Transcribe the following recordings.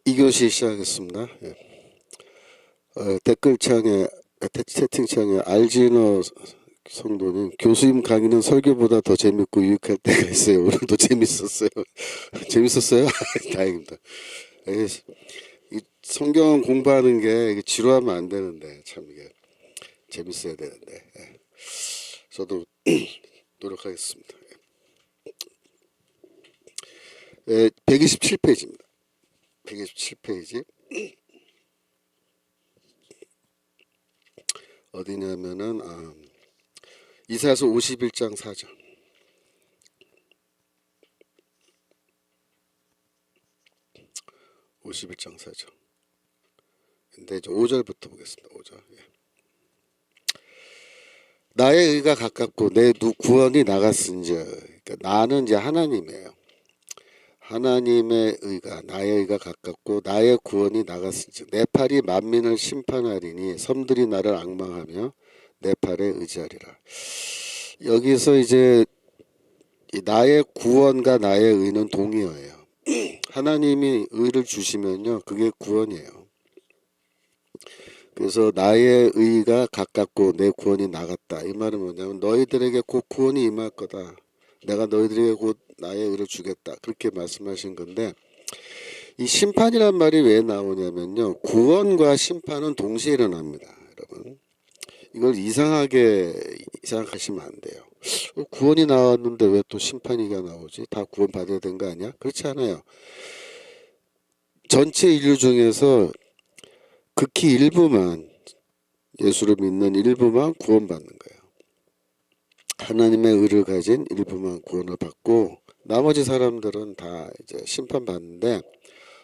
2교시 시작하겠습니다. 예. 댓글창에 채팅창에 알지너 성도님, 교수님 강의는 설교보다 더 재밌고 유익할 때가 있어요. 오늘도 재밌었어요. 재밌었어요? 다행입니다. 이 성경 공부하는 게 이게 지루하면 안 되는데 참 이게 재밌어야 되는데 저도 노력하겠습니다. 127페이지입니다. 127페이지 어디냐면은 이사야서 51장 4절. 51장 4절. 근데 이제 5절부터 보겠습니다. 5절. 나의 의가 가깝고 내 구원이 나갔은즉. 그러니까 나는 이제 하나님이에요. 하나님의 의가, 나의 의가 가깝고 나의 구원이 나갔은즉 내 팔이 만민을 심판하리니 섬들이 나를 앙망하며 내 팔에 의지하리라. 여기서 이제 나의 구원과 나의 의는 동의어예요. 하나님이 의를 주시면요, 그게 구원이에요. 그래서 나의 의가 가깝고 내 구원이 나갔다. 이 말은 뭐냐면 너희들에게 곧 구원이 임할 거다. 내가 너희들에게 곧 나의 의를 주겠다. 그렇게 말씀하신 건데, 이 심판이란 말이 왜 나오냐면요, 구원과 심판은 동시에 일어납니다. 여러분, 이걸 이상하게 생각하시면 안 돼요. 구원이 나왔는데 왜 또 심판이가 나오지? 다 구원 받아야 되는 거 아니야? 그렇지 않아요. 전체 인류 중에서 극히 일부만, 예수를 믿는 일부만 구원받는 거예요. 하나님의 의를 가진 일부만 구원을 받고 나머지 사람들은 다 이제 심판받는데,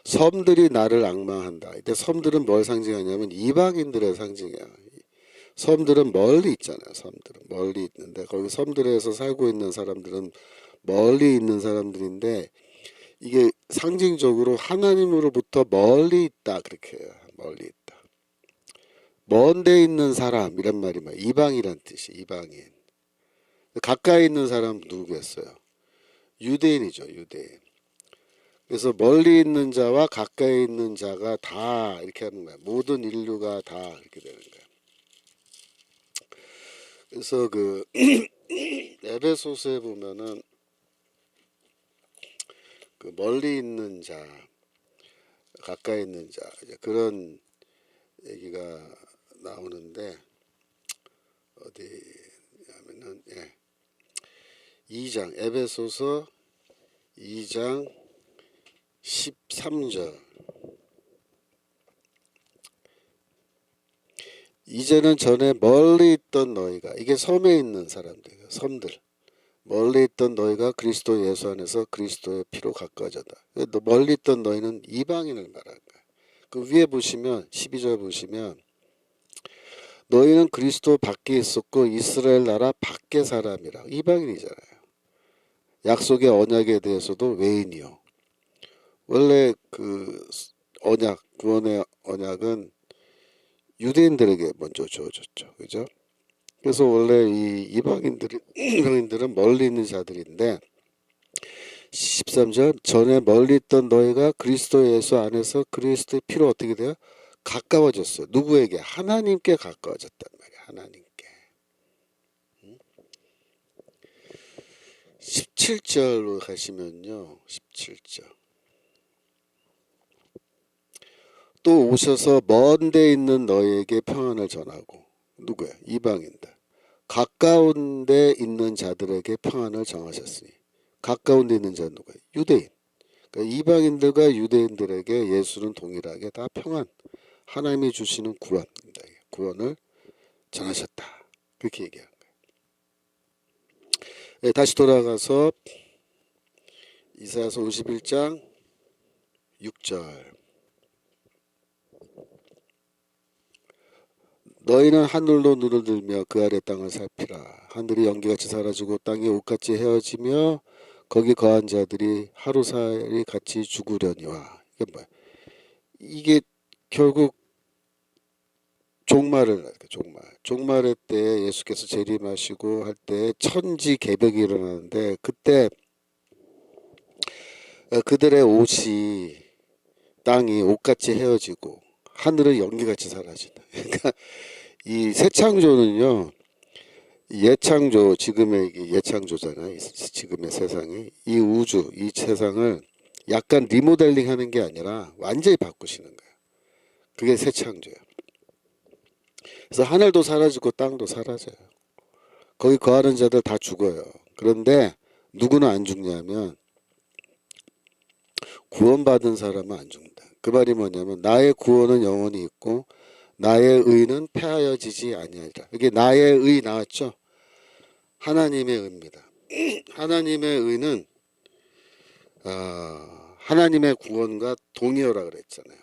섬들이 나를 앙망한다. 이때 섬들은 뭘 상징하냐면 이방인들의 상징이에요. 섬들은 멀리 있잖아요. 섬들은 멀리 있는데 거기 섬들에서 살고 있는 사람들은 멀리 있는 사람들인데, 이게 상징적으로 하나님으로부터 멀리 있다 그렇게 해요. 멀리 있다. 먼 데 있는 사람 이란 말이 막 이방이란 뜻이, 이방인. 가까이 있는 사람 누구겠어요? 유대인이죠. 유대인. 그래서 멀리 있는 자와 가까이 있는 자가 다 이렇게 하는 거야. 모든 인류가 다 이렇게 되는 거야. 그래서 그 에베소서에 보면은 그 멀리 있는 자, 가까이 있는 자, 이제 그런 얘기가 나오는데, 어디냐면은 2장, 에베소서 2장 13절. 이제는 전에 멀리 있던 너희가, 이게 섬에 있는 사람들, 섬들, 멀리 있던 너희가 그리스도 예수 안에서 그리스도의 피로 가까워졌다. 멀리 있던 너희는 이방인을 말하는 거야. 그 위에 보시면 12절 보시면 너희는 그리스도 밖에 있었고 이스라엘 나라 밖의 사람이라. 이방인이잖아요. 약속의 언약에 대해서도 외인이요. 원래 그 언약, 구원의 언약은 유대인들에게 먼저 주어졌죠. 그죠? 그래서 원래 이 이방인들은 멀리 있는 자들인데, 13절 전에 멀리 있던 너희가 그리스도 예수 안에서 그리스도의 피로 어떻게 돼요? 가까워졌어요. 누구에게? 하나님께 가까워졌단 말이에요. 하나님께. 17절로 가시면요. 17절. 또 오셔서 먼 데 있는 너희에게 평안을 전하고, 누구야? 이방인들. 가까운 데 있는 자들에게 평안을 정하셨으니. 가까운 데 있는 자는 누구야? 유대인. 그러니까 이방인들과 유대인들에게 예수는 동일하게 다 평안, 하나님이 주시는 구원입니다. 구원을 전하셨다. 그렇게 얘기한 거예요. 다시 돌아가서 이사야서 51장 6절. 너희는 하늘로 눈을 들며 그 아래 땅을 살피라. 하늘이 연기같이 사라지고 땅이 옷같이 헤어지며 거기 거한 자들이 하루살이 같이 죽으려니와. 이게 뭐야? 이게 결국 종말의 때 예수께서 재림하시고 할 때 천지 개벽이 일어나는데, 그때 그들의 옷이 땅이 옷같이 헤어지고 하늘은 연기같이 사라진다. 그러니까 이 새 창조는요, 예창조, 지금의 예창조잖아요. 지금의 세상이 이 우주, 이 세상을 약간 리모델링 하는 게 아니라 완전히 바꾸시는 거예요. 그게 새 창조예요. 그래서 하늘도 사라지고 땅도 사라져요. 거기 거하는 자들 다 죽어요. 그런데 누구는 안 죽냐면 구원받은 사람은 안 죽는다. 그 말이 뭐냐면 나의 구원은 영원히 있고 나의 의는 패하여지지 아니하리라. 이게 나의 의 나왔죠? 하나님의 의입니다. 하나님의 의는 하나님의 구원과 동의어라 그랬잖아요.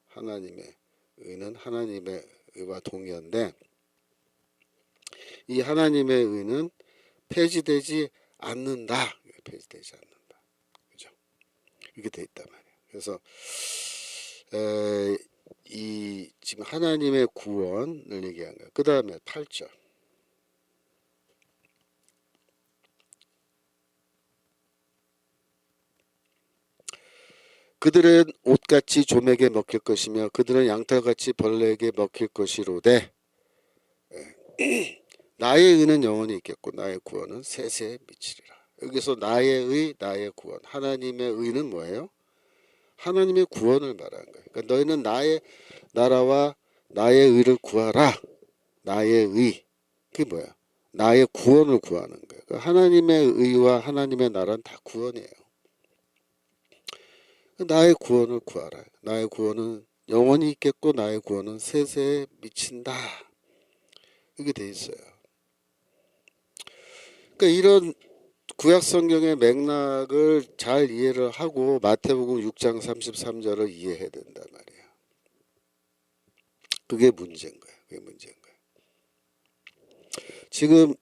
하나님의 의는 하나님의 의와 동의어인데 이 하나님의 의는 폐지되지 않는다. 폐지되지 않는다. 그죠? 이렇게 돼 있단 말이에요. 그래서 이 지금 하나님의 구원을 얘기한 거예요. 그 다음에 8절. 그들은 옷같이 좀에게 먹힐 것이며 그들은 양털같이 벌레에게 먹힐 것이로되 나의 의는 영원히 있겠고 나의 구원은 세세에 미치리라. 여기서 나의 의, 나의 구원. 하나님의 의는 뭐예요? 하나님의 구원을 말하는 거예요. 그러니까 너희는 나의 나라와 나의 의를 구하라. 나의 의. 그게 뭐야? 나의 구원을 구하는 거예요. 그러니까 하나님의 의와 하나님의 나라는 다 구원이에요. 나의 구원을 구하라. 나의 구원은 영원히 있겠고 나의 구원은 세세에 미친다. 이게 돼 있어요. 그러니까 이런 구약 성경의 맥락을 잘 이해를 하고 마태복음 6장 33절을 이해해야 된단 말이에요. 그게 문제인 거예요. 그게 문제인 거예요. 지금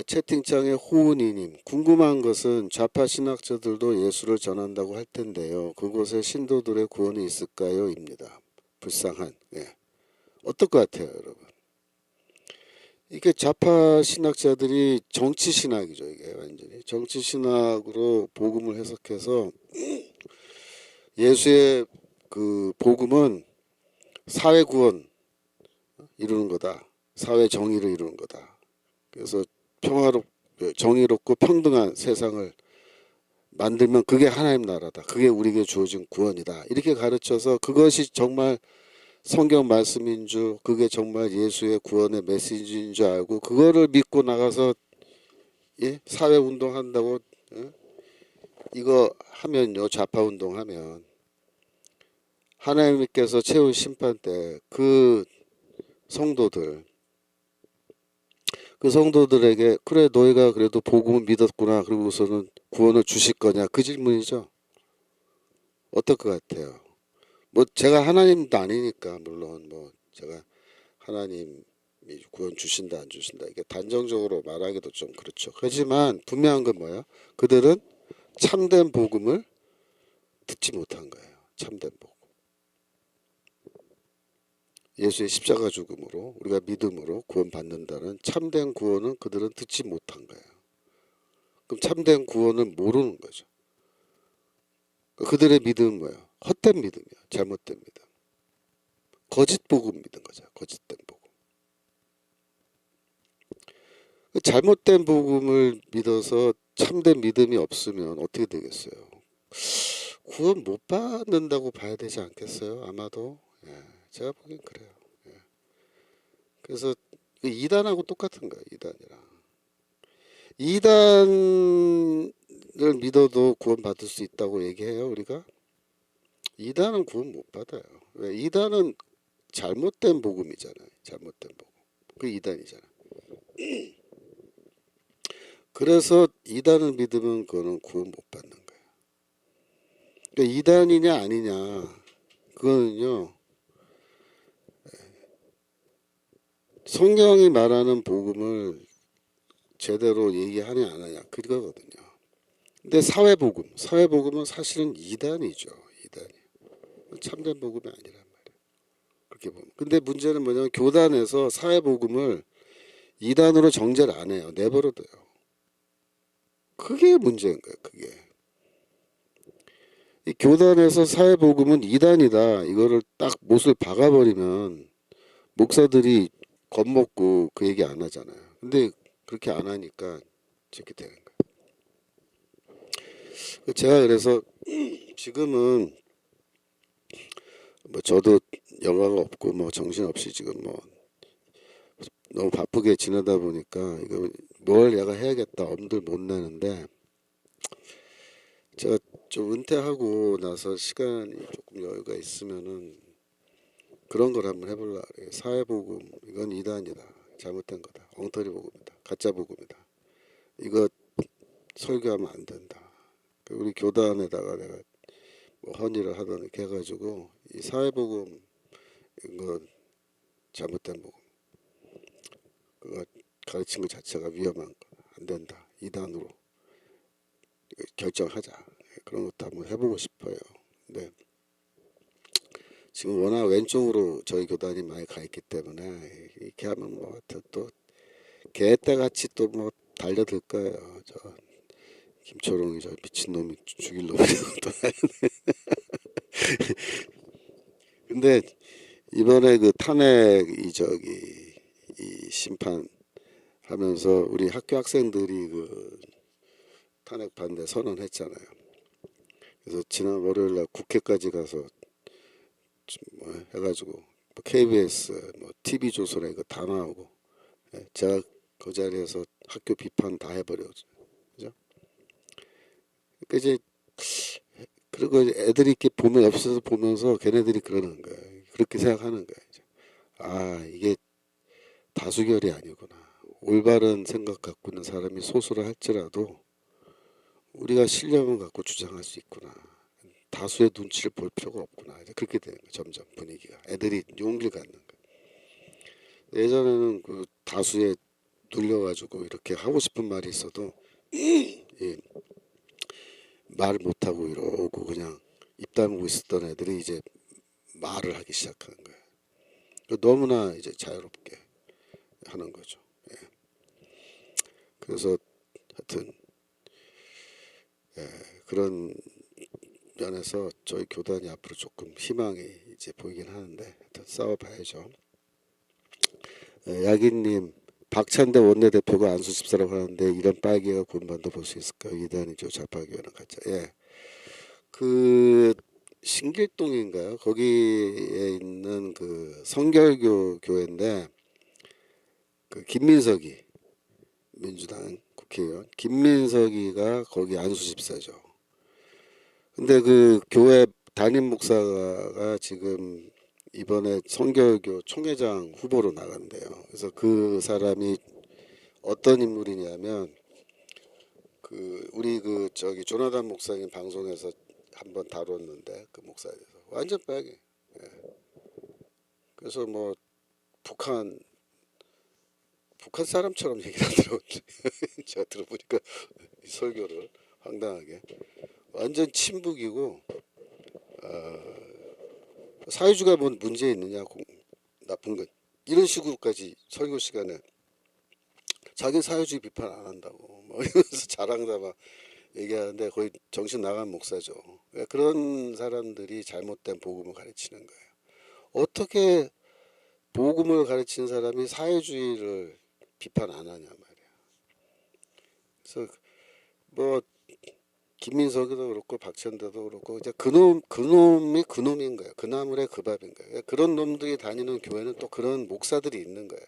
채팅창에 호은이님 궁금한 것은 좌파 신학자들도 예수를 전한다고 할 텐데요. 그곳에 신도들의 구원이 있을까요? 입니다. 불쌍한. 예. 어떨 것 같아요, 여러분? 이게 좌파 신학자들이 정치 신학이죠. 이게 완전히 정치 신학으로 복음을 해석해서 예수의 그 복음은 사회 구원 이루는 거다. 사회 정의를 이루는 거다. 그래서 정의롭고 평등한 세상을 만들면 그게 하나님 나라다. 그게 우리에게 주어진 구원이다. 이렇게 가르쳐서 그것이 정말 성경 말씀인 줄, 그게 정말 예수의 구원의 메시지인 줄 알고 그거를 믿고 나가서 사회 운동한다고 이거 하면요, 좌파 운동하면 하나님께서 채울 심판 때 그 성도들에게 그래 너희가 그래도 복음을 믿었구나 그러고서는 구원을 주실 거냐 그 질문이죠. 어떨 것 같아요? 뭐 제가 하나님도 아니니까 물론 뭐 제가 하나님이 구원 주신다 안 주신다 이게 단정적으로 말하기도 좀 그렇죠. 하지만 분명한 건 뭐예요? 그들은 참된 복음을 듣지 못한 거예요. 참된 복음. 예수의 십자가 죽음으로 우리가 믿음으로 구원받는다는 참된 구원은 그들은 듣지 못한 거예요. 그럼 참된 구원을 모르는 거죠. 그들의 믿음은 뭐예요? 헛된 믿음이에요. 잘못된 믿음. 거짓 복음 믿은 거죠. 거짓된 복음. 잘못된 복음을 믿어서 참된 믿음이 없으면 어떻게 되겠어요? 구원 못 받는다고 봐야 되지 않겠어요? 아마도. 제가 보기엔 그래요. 그래서 이단하고 똑같은 거예요. 이단을 믿어도 구원 받을 수 있다고 얘기해요. 우리가 이단은 구원 못 받아요. 왜? 이단은 잘못된 복음이잖아요. 잘못된 복음. 그 이단이잖아요. 그래서 이단을 믿으면 그거는 구원 못 받는 거예요. 그러니까 이단이냐 아니냐 그거는요. 성경이 말하는 복음을 제대로 얘기하냐 안 하냐 그거거든요. 근데 사회복음은 사실은 이단이죠. 이단이 참된 복음이 아니란 말이에요. 그렇게 보면. 근데 문제는 뭐냐면 교단에서 사회복음을 이단으로 정죄를 안 해요. 내버려둬요. 그게 문제인 거예요. 그게 이 교단에서 사회복음은 이단이다 이거를 딱 못을 박아버리면 목사들이 겁먹고 그 얘기 안 하잖아요. 근데 그렇게 안 하니까 저렇게 되는 거예요. 제가 그래서 지금은 뭐 저도 영화가 없고 뭐 정신없이 지금 뭐 너무 바쁘게 지내다 보니까 이거 뭘 내가 해야겠다 엄두를 못 내는데, 제가 좀 은퇴하고 나서 시간이 조금 여유가 있으면은 그런 걸 한번 해볼라 그래요. 사회복음 이건 이단이다, 잘못된 거다, 엉터리 복음이다, 가짜 복음이다, 이거 설교하면 안 된다. 우리 교단에다가 내가 뭐 헌의를 하던 이렇게 해가지고 이 사회복음 이건 잘못된 복음, 그거 가르친 것 자체가 위험한 거, 안 된다, 이단으로 결정하자, 그런 것도 한번 해보고 싶어요. 근데 지금 워낙 왼쪽으로 저희 교단이 많이 가 있기 때문에 이렇게 하면 뭐 또 개떼같이 또 뭐 달려들 거예요. 저 김초롱이 저 미친놈이 죽일 놈이라고 또. 근데 이번에 그 탄핵 이 심판 하면서 우리 학교 학생들이 그 탄핵 반대 선언했잖아요. 그래서 지난 월요일 날 국회까지 가서 뭐 해가지고 뭐 KBS 뭐 TV조선에 이거 다 나오고, 제가 그 자리에서 학교 비판 다 해버렸죠. 그죠? 그러니까 이제 그리고 애들이 이렇게 보면 옆에서 보면서 걔네들이 그러는 거예요. 그렇게 생각하는 거예요. 이제. 아, 이게 다수결이 아니구나. 올바른 생각 갖고 있는 사람이 소수를 할지라도 우리가 신념을 갖고 주장할 수 있구나. 다수의 눈치를 볼 필요가 없구나. 이제 그렇게 되는 거예요. 점점 분위기가. 애들이 용기를 갖는 거예요. 예전에는 그 다수에 눌려가지고 이렇게 하고 싶은 말이 있어도 예, 말을 못하고 이러고 그냥 입 다물고 있었던 애들이 이제 말을 하기 시작하는 거예요. 너무나 이제 자유롭게 하는 거죠. 예. 그래서 하여튼 그런 면에서 저희 교단이 앞으로 조금 희망이 이제 보이긴 하는데 하여튼 싸워봐야죠. 야긴님, 박찬대 원내대표가 안수집사라고 하는데 이런 빨개가 군반도 볼 수 있을까요? 이단이죠, 좌파교회는 가짜. 예, 그 신길동인가요? 거기에 있는 그 성결교 교회인데 그 김민석이 민주당 국회의원 김민석이가 거기 안수집사죠. 근데 그 교회 담임 목사가 지금 이번에 성결교 총회장 후보로 나간대요. 그래서 그 사람이 어떤 인물이냐면 그 우리 그 저기 조나단 목사님 방송에서 한번 다뤘는데 그 목사에 대해서 완전 빨개. 예. 그래서 뭐 북한 사람처럼 얘기를 하더라고요. 제가 들어보니까 이 설교를 황당하게 완전 친북이고, 사회주가 뭔 문제 있느냐, 나쁜 것 이런 식으로까지 설교 시간에 자기 사회주의 비판 안 한다고 뭐 이러면서 자랑다 막 얘기하는데 거의 정신 나간 목사죠. 그러니까 그런 사람들이 잘못된 복음을 가르치는 거예요. 어떻게 복음을 가르치는 사람이 사회주의를 비판 안 하냐 말이야. 그래서 뭐 김민석이도 그렇고 박찬대도 그렇고 이제 그놈이 그놈인 거예요. 그 나물의 그 밥인 거예요. 그런 놈들이 다니는 교회는 또 그런 목사들이 있는 거예요.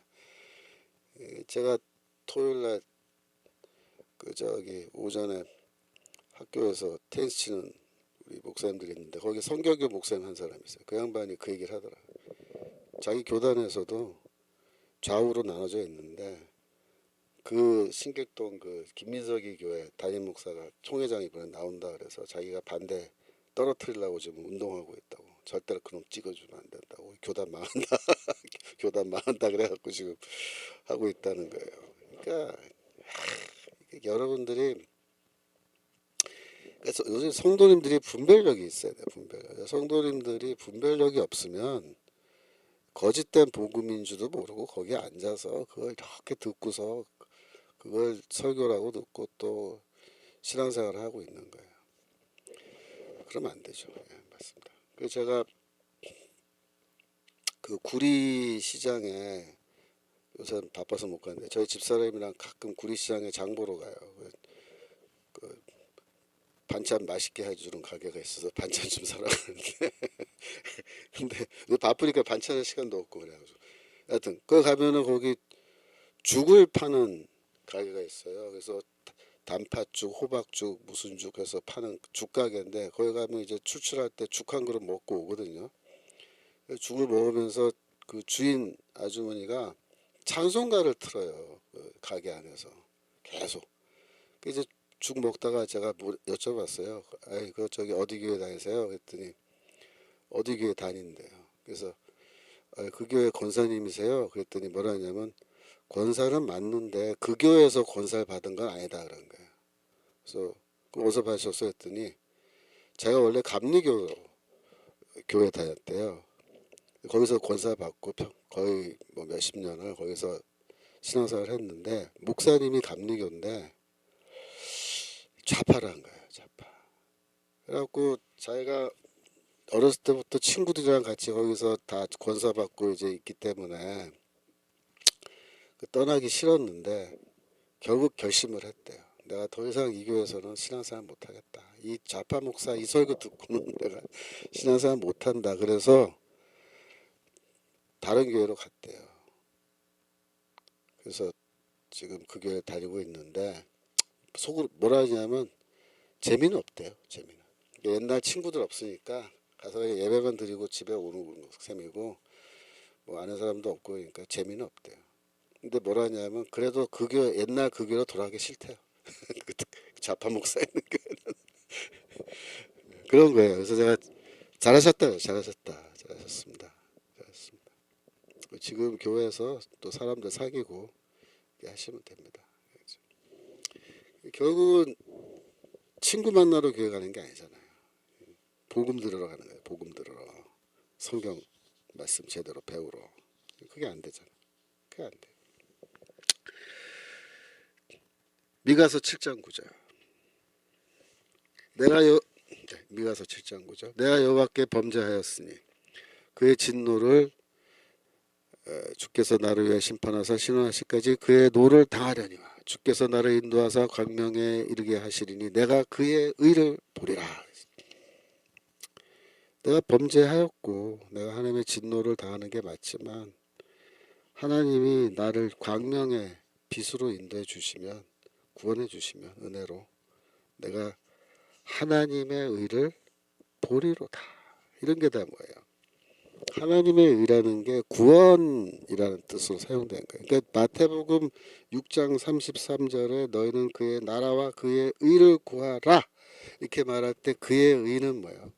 제가 토요일 날 그 저기 오전에 학교에서 테니스 치는 우리 목사님들이 있는데 거기 성결교 목사님 한 사람이 있어요. 그 양반이 그 얘기를 하더라고요. 자기 교단에서도 좌우로 나눠져 있는데 그 신길동 그 김민석이 교회 담임 목사가 총회장 이번에 나온다 그래서 자기가 반대 떨어뜨리려고 지금 운동하고 있다고. 절대로 그놈 찍어주면 안 된다고. 교단 망한다. 교단 망한다 그래갖고 지금 하고 있다는 거예요. 그러니까 여러분들이, 그래서 요즘 성도님들이 분별력이 있어야 돼요. 분별력. 성도님들이 분별력이 없으면 거짓된 복음인 줄도 모르고 거기에 앉아서 그걸 이렇게 듣고서 그걸 설교라고 듣고 또 신앙생활을 하고 있는 거예요. 그러면 안 되죠. 예, 맞습니다. 그래서 제가 그 구리 시장에 요새 바빠서 못 가는데 저희 집사람이랑 가끔 구리 시장에 장 보러 가요. 그 반찬 맛있게 해주는 가게가 있어서 반찬 좀 사러 가는데 근데 바쁘니까 반찬할 시간도 없고 그래가지고 하여튼 거기 가면은 거기 죽을 파는 가게가 있어요. 그래서 단팥죽, 호박죽, 무슨 죽 해서 파는 죽 가게인데 거기 가면 이제 출출할 때 죽 한 그릇 먹고 오거든요. 죽을 먹으면서 그 주인 아주머니가 찬송가를 틀어요. 그 가게 안에서 계속. 그 이제 죽 먹다가 제가 여쭤봤어요. 아이 그 저기 어디 교회 다니세요? 그랬더니 어디 교회 다닌대요. 그래서 그 교회 권사님이세요? 그랬더니 뭐라 하냐면 권사는 맞는데 그 교회에서 권사를 받은 건 아니다 그런 거예요. 그래서 그럼 어디서 받으셨어요? 했더니 제가 원래 감리교 교회 다녔대요. 거기서 권사 받고 거의 뭐 몇십 년을 거기서 신앙생활을 했는데 목사님이 감리교인데 좌파란 거예요. 좌파. 그래갖고 자기가 어렸을 때부터 친구들이랑 같이 거기서 다 권사 받고 이제 있기 때문에 떠나기 싫었는데 결국 결심을 했대요. 내가 더 이상 이 교회에서는 신앙생활 못하겠다. 이 좌파 목사 이 설교 듣고는 내가 신앙생활 못한다. 그래서 다른 교회로 갔대요. 그래서 지금 그 교회 다니고 있는데 속으로 뭐라 하냐면 재미는 없대요. 재미는. 옛날 친구들 없으니까 가서 예배만 드리고 집에 오는 셈이고 뭐 아는 사람도 없고 그러니까 재미는 없대요. 근데 뭐라 하냐면 그래도 그 교회 옛날 그 교회로 돌아가기 싫대요. 좌파 목사 있는 교회는 그런 거예요. 그래서 제가 잘하셨다, 잘하셨습니다. 잘하셨습니다. 지금 교회에서 또 사람들 사귀고 하시면 됩니다. 결국은 친구 만나러 교회 가는 게 아니잖아요. 복음 들으러 가는 거예요. 복음 들으러 성경 말씀 제대로 배우러 그게 안 되잖아요. 그게 안 돼. 미가서 7장 9절. 미가서 7장 9절. 내가 여호와께 범죄하였으니 그의 진노를 주께서 나를 위해 심판하사 신원하시까지 그의 노를 당하려니와 주께서 나를 인도하사 광명에 이르게 하시리니 내가 그의 의를 보리라. 내가 범죄하였고 내가 하나님의 진노를 당하는 게 맞지만 하나님이 나를 광명의 빛으로 인도해 주시면 구원해 주시면 은혜로 내가 하나님의 의를 보리로다. 이런 게 다 뭐예요? 하나님의 의라는 게 구원이라는 뜻으로 사용된 거예요. 그러니까 마태복음 6장 33절에 너희는 그의 나라와 그의 의를 구하라 이렇게 말할 때 그의 의는 뭐예요?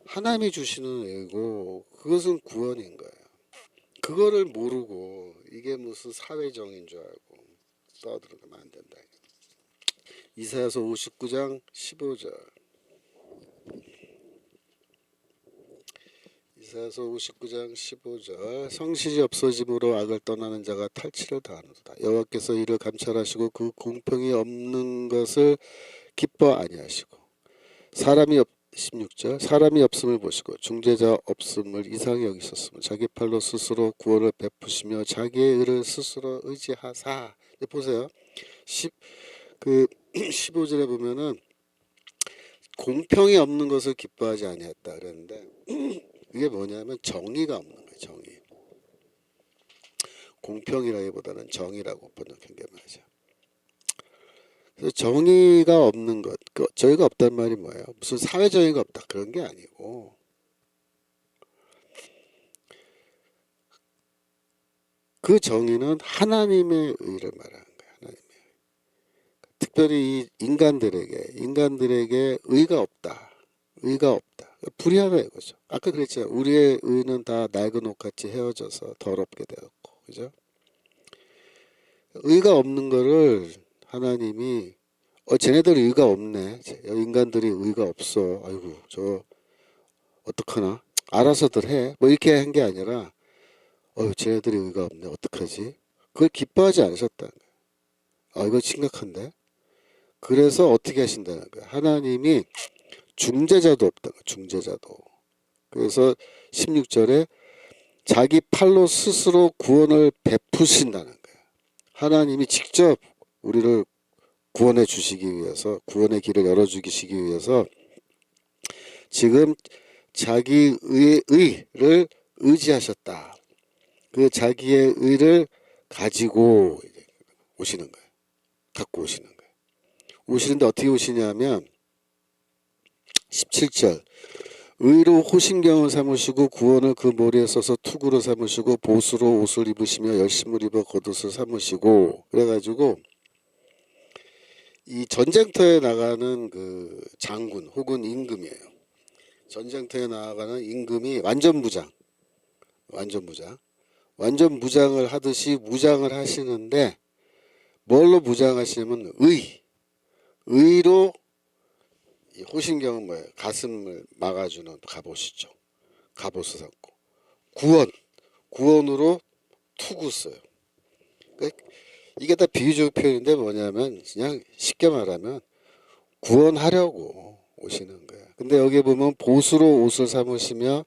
하나님이 주시는 의고 그것은 구원인 거예요. 그거를 모르고 이게 무슨 사회정의인 줄 알고 떠들어가면 안 된다. 이사야서 59장 15절. 이사야서 59장 15절. 성실이 없어짐으로 악을 떠나는 자가 탈취를 당하는도다. 여호와께서 이를 감찰하시고 그 공평이 없는 것을 기뻐 아니하시고 16절 사람이 없음을 보시고 중재자 없음을 이상히 여기셨으면 자기 팔로 스스로 구원을 베푸시며 자기의 의를 스스로 의지하사. 보세요. 15절에 보면은 공평이 없는 것을 기뻐하지 아니했다 그랬는데 이게 뭐냐면 정의가 없는 거예요. 정의. 공평이라기보다는 정의라고 번역한 게 맞아. 그래서 정의가 없는 것, 정의가 없단 말이 뭐예요? 무슨 사회 정의가 없다 그런 게 아니고 그 정의는 하나님의 의를 말하는 거예요. 하나님의. 특별히 이 인간들에게 의가 없다. 의가 없다. 불의하다 이거죠. 아까 그랬죠. 우리의 의는 다 낡은 옷같이 헤어져서 더럽게 되었고, 그죠? 의가 없는 거를 하나님이 쟤네들 의가 없네. 인간들이 의가 없어. 아이고 저 어떡하나? 알아서들 해. 뭐 이렇게 한 게 아니라 쟤네들이 의가 없네. 어떡하지? 그걸 기뻐하지 않으셨다는 거예요. 이거 심각한데? 그래서 어떻게 하신다는 거예요? 하나님이 중재자도 없다. 중재자도. 그래서 16절에 자기 팔로 스스로 구원을 베푸신다는 거예요. 하나님이 직접 우리를 구원해 주시기 위해서, 구원의 길을 열어주시기 위해서 지금 자기의 의를 의지하셨다. 그 자기의 의를 가지고 오시는 거예요. 갖고 오시는 거예요. 오시는데 어떻게 오시냐면 17절 의로 호신경을 삼으시고 구원을 그 머리에 써서 투구로 삼으시고 보수로 옷을 입으시며 열심을 입어 겉옷을 삼으시고 그래가지고 이 전쟁터에 나가는 그 장군 혹은 임금이에요. 전쟁터에 나가는 임금이 완전 무장을 하듯이 무장을 하시는데 뭘로 무장하시냐면 의로 호신경은 뭐예요? 가슴을 막아주는 갑옷이죠. 갑옷을 삼고 구원으로 투구 써요. 그러니까 이게 다 비유적 표현인데 뭐냐면 그냥 쉽게 말하면 구원하려고 오시는 거예요. 근데 여기 보면 보수로 옷을 삼으시며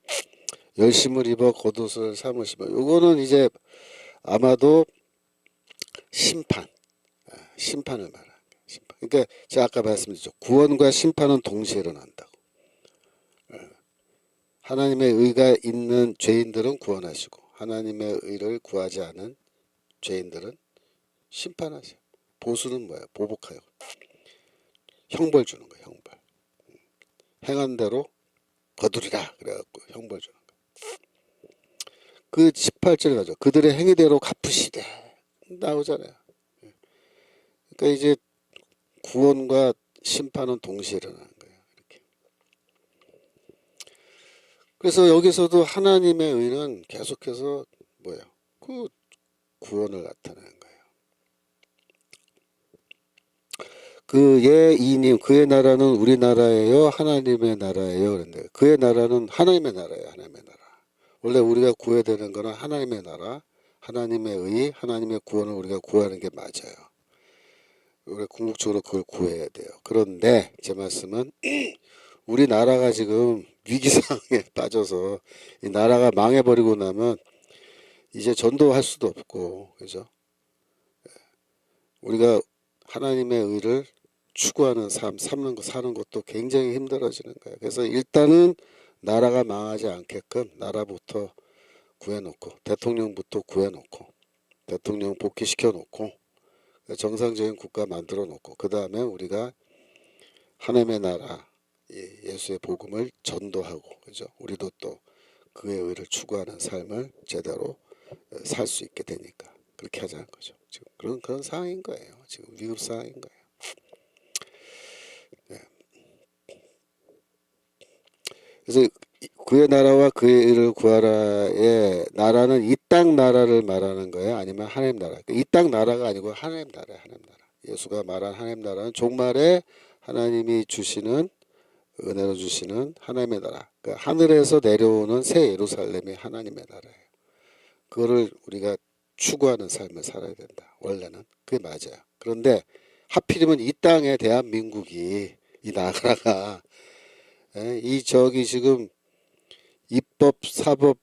열심을 입어 겉옷을 삼으시며 요거는 이제 아마도 심판을 말하는 거예요. 심판. 그러니까 제가 아까 말씀드렸죠. 구원과 심판은 동시에 일어난다고. 하나님의 의가 있는 죄인들은 구원하시고 하나님의 의를 구하지 않은 죄인들은 심판하세요. 보수는 뭐야? 보복하여 형벌 주는 거예요. 형벌. 행한 대로 거두리라 그래갖고 형벌 주는 거예요. 그 18절 가죠. 그들의 행위대로 갚으시되 나오잖아요. 그러니까 이제 구원과 심판은 동시에 일어나는 거예요. 이렇게. 그래서 여기서도 하나님의 의는 계속해서 뭐예요? 그 구원을 나타내는 거예요. 그 예이님 그의 나라는 우리나라예요 하나님의 나라예요 그런데 그의 나라는 하나님의 나라예요. 하나님의 나라. 원래 우리가 구해야 되는 거는 하나님의 나라 하나님의 의 하나님의 구원을 우리가 구하는 게 맞아요. 우리가 궁극적으로 그걸 구해야 돼요. 그런데 제 말씀은 우리나라가 지금 위기 상황에 빠져서 이 나라가 망해버리고 나면 이제 전도할 수도 없고 그죠? 우리가 하나님의 의를 추구하는 삶, 사는 것도 굉장히 힘들어지는 거예요. 그래서 일단은 나라가 망하지 않게끔 나라부터 구해놓고 대통령부터 구해놓고 대통령 복귀시켜놓고 정상적인 국가 만들어놓고 그 다음에 우리가 하나님의 나라 예수의 복음을 전도하고 그죠? 우리도 또 그의 의를 추구하는 삶을 제대로 살 수 있게 되니까 그렇게 하자는 거죠. 지금 그런 상황인 거예요. 지금 위급 상황인 거예요. 네. 그래서 그의 나라와 그의 의를 구하라의 나라는 이 땅 나라를 말하는 거예요? 아니면 하나님 나라? 이 땅 나라가 아니고 하나님 나라예요. 하나님 나라. 예수가 말한 하나님 나라는 종말에 하나님이 주시는 은혜로 주시는 하나님의 나라. 그러니까 하늘에서 내려오는 새 예루살렘이 하나님의 나라예요. 그거를 우리가 추구하는 삶을 살아야 된다. 원래는 그게 맞아요. 그런데 하필이면 이 땅에 대한민국이 이 나라가 이 저기 지금 입법, 사법,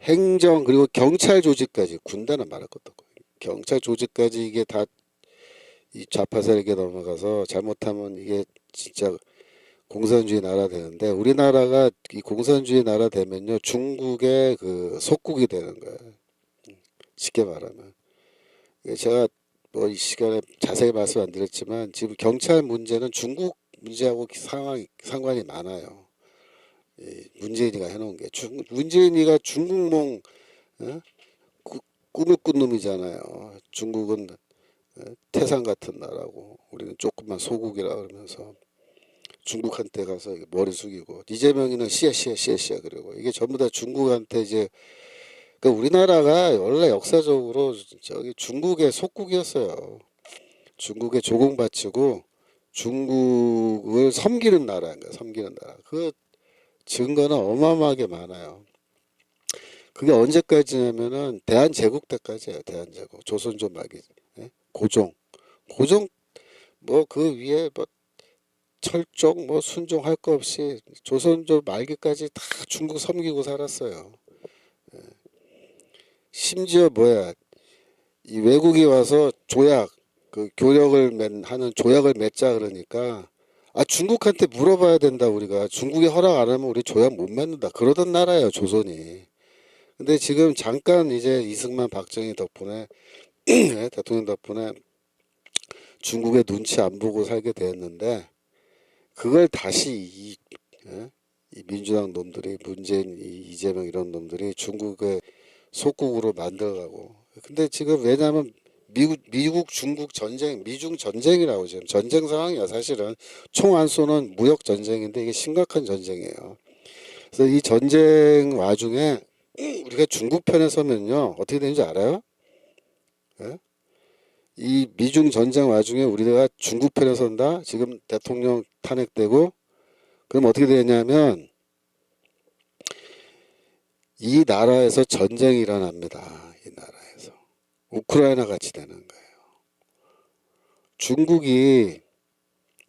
행정 그리고 경찰 조직까지 군대는 말할 것도 없고 경찰 조직까지 이게 다 이 좌파 세력에 넘어가서 잘못하면 이게 진짜 공산주의 나라 되는데 우리나라가 이 공산주의 나라 되면요 중국의 그 속국이 되는 거예요. 쉽게 말하면 제가 뭐 이 시간에 자세히 말씀 안 드렸지만 지금 경찰 문제는 중국 문제하고 상관이 많아요. 문재인이가 해놓은 게 문재인이가 중국몽 꿈을 꾼 놈이잖아요. 중국은 태산 같은 나라고 우리는 조금만 소국이라 그러면서 중국한테 가서 머리 숙이고 이재명이는 씨야 그러고 이게 전부 다 중국한테 이제 그러니까 우리나라가 원래 역사적으로 저기 중국의 속국이었어요. 중국에 조공바치고 중국을 섬기는 나라인 거야. 섬기는 나라. 그 증거는 어마어마하게 많아요. 그게 언제까지냐면은 대한제국 때까지예요. 대한제국. 조선조 말기. 고종 뭐 그 위에 뭐 철종 뭐 순종할 거 없이 조선조 말기까지 다 중국 섬기고 살았어요. 심지어 뭐야, 이 외국이 와서 조약, 그 교역을 하는 조약을 맺자 그러니까 중국한테 물어봐야 된다. 우리가 중국이 허락 안 하면 우리 조약 못 맺는다 그러던 나라예요, 조선이. 근데 지금 잠깐 이제 이승만 박정희 덕분에 대통령 덕분에 중국의 눈치 안 보고 살게 됐는데, 그걸 다시 이 민주당 놈들이, 문재인, 이재명 이런 놈들이 중국의 속국으로 만들어가고. 근데 지금 왜냐하면 미국 중국 전쟁, 미중 전쟁이라고 지금 전쟁 상황이야. 사실은 총 안 쏘는 무역 전쟁인데 이게 심각한 전쟁이에요. 그래서 이 전쟁 와중에 우리가 중국 편에 서면요 어떻게 되는지 알아요? 예? 이 미중 전쟁 와중에 우리가 중국 편에 선다. 지금 대통령 탄핵되고, 그럼 어떻게 되냐면 이 나라에서 전쟁이 일어납니다. 이 나라에서 우크라이나 같이 되는 거예요. 중국이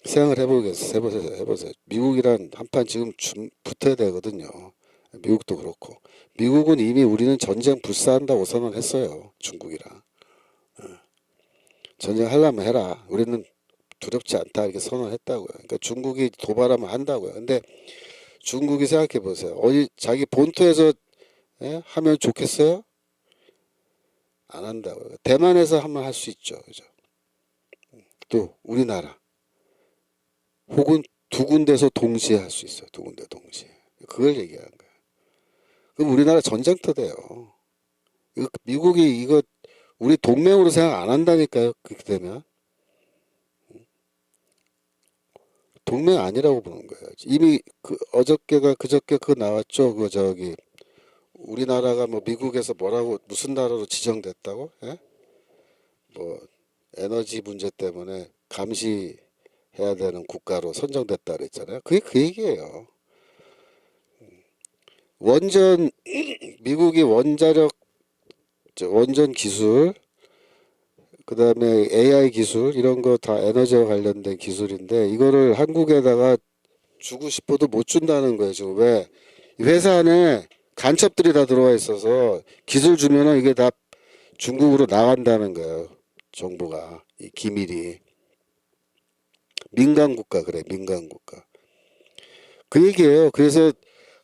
생각을 해보세요. 미국이란 한판 지금 붙어야 되거든요. 미국도 그렇고. 미국은 이미 우리는 전쟁 불사한다고 선언했어요. 중국이랑. 전쟁 하려면 해라. 우리는 두렵지 않다. 이렇게 선언했다고요. 그러니까 중국이 도발하면 한다고요. 근데 중국이 생각해 보세요. 어디 자기 본토에서 하면 좋겠어요? 안 한다고요. 대만에서 하면 할 수 있죠. 그죠? 또 우리나라 혹은 두 군데서 동시에 할 수 있어요. 두 군데 동시에. 그걸 얘기하는 거예요. 그럼 우리나라 전쟁터 돼요. 미국이 이거 우리 동맹으로 생각 안 한다니까요. 그렇게 되면 동맹 아니라고 보는 거예요. 이미 그 어저께가 그저께 그거 나왔죠. 그 저기 우리나라가 뭐 미국에서 뭐라고 무슨 나라로 지정됐다고? 예? 뭐 에너지 문제 때문에 감시해야 되는 국가로 선정됐다 그랬잖아요. 그게 그 얘기예요. 원전 미국이 원전 기술, 그다음에 AI 기술 이런 거 다 에너지와 관련된 기술인데 이거를 한국에다가 주고 싶어도 못 준다는 거예요. 지금 왜? 회사 안에 간첩들이 다 들어와 있어서 기술 주면은 이게 다 중국으로 나간다는 거예요. 정보가 이 기밀이 민간 국가 그래 민간 국가 그 얘기예요. 그래서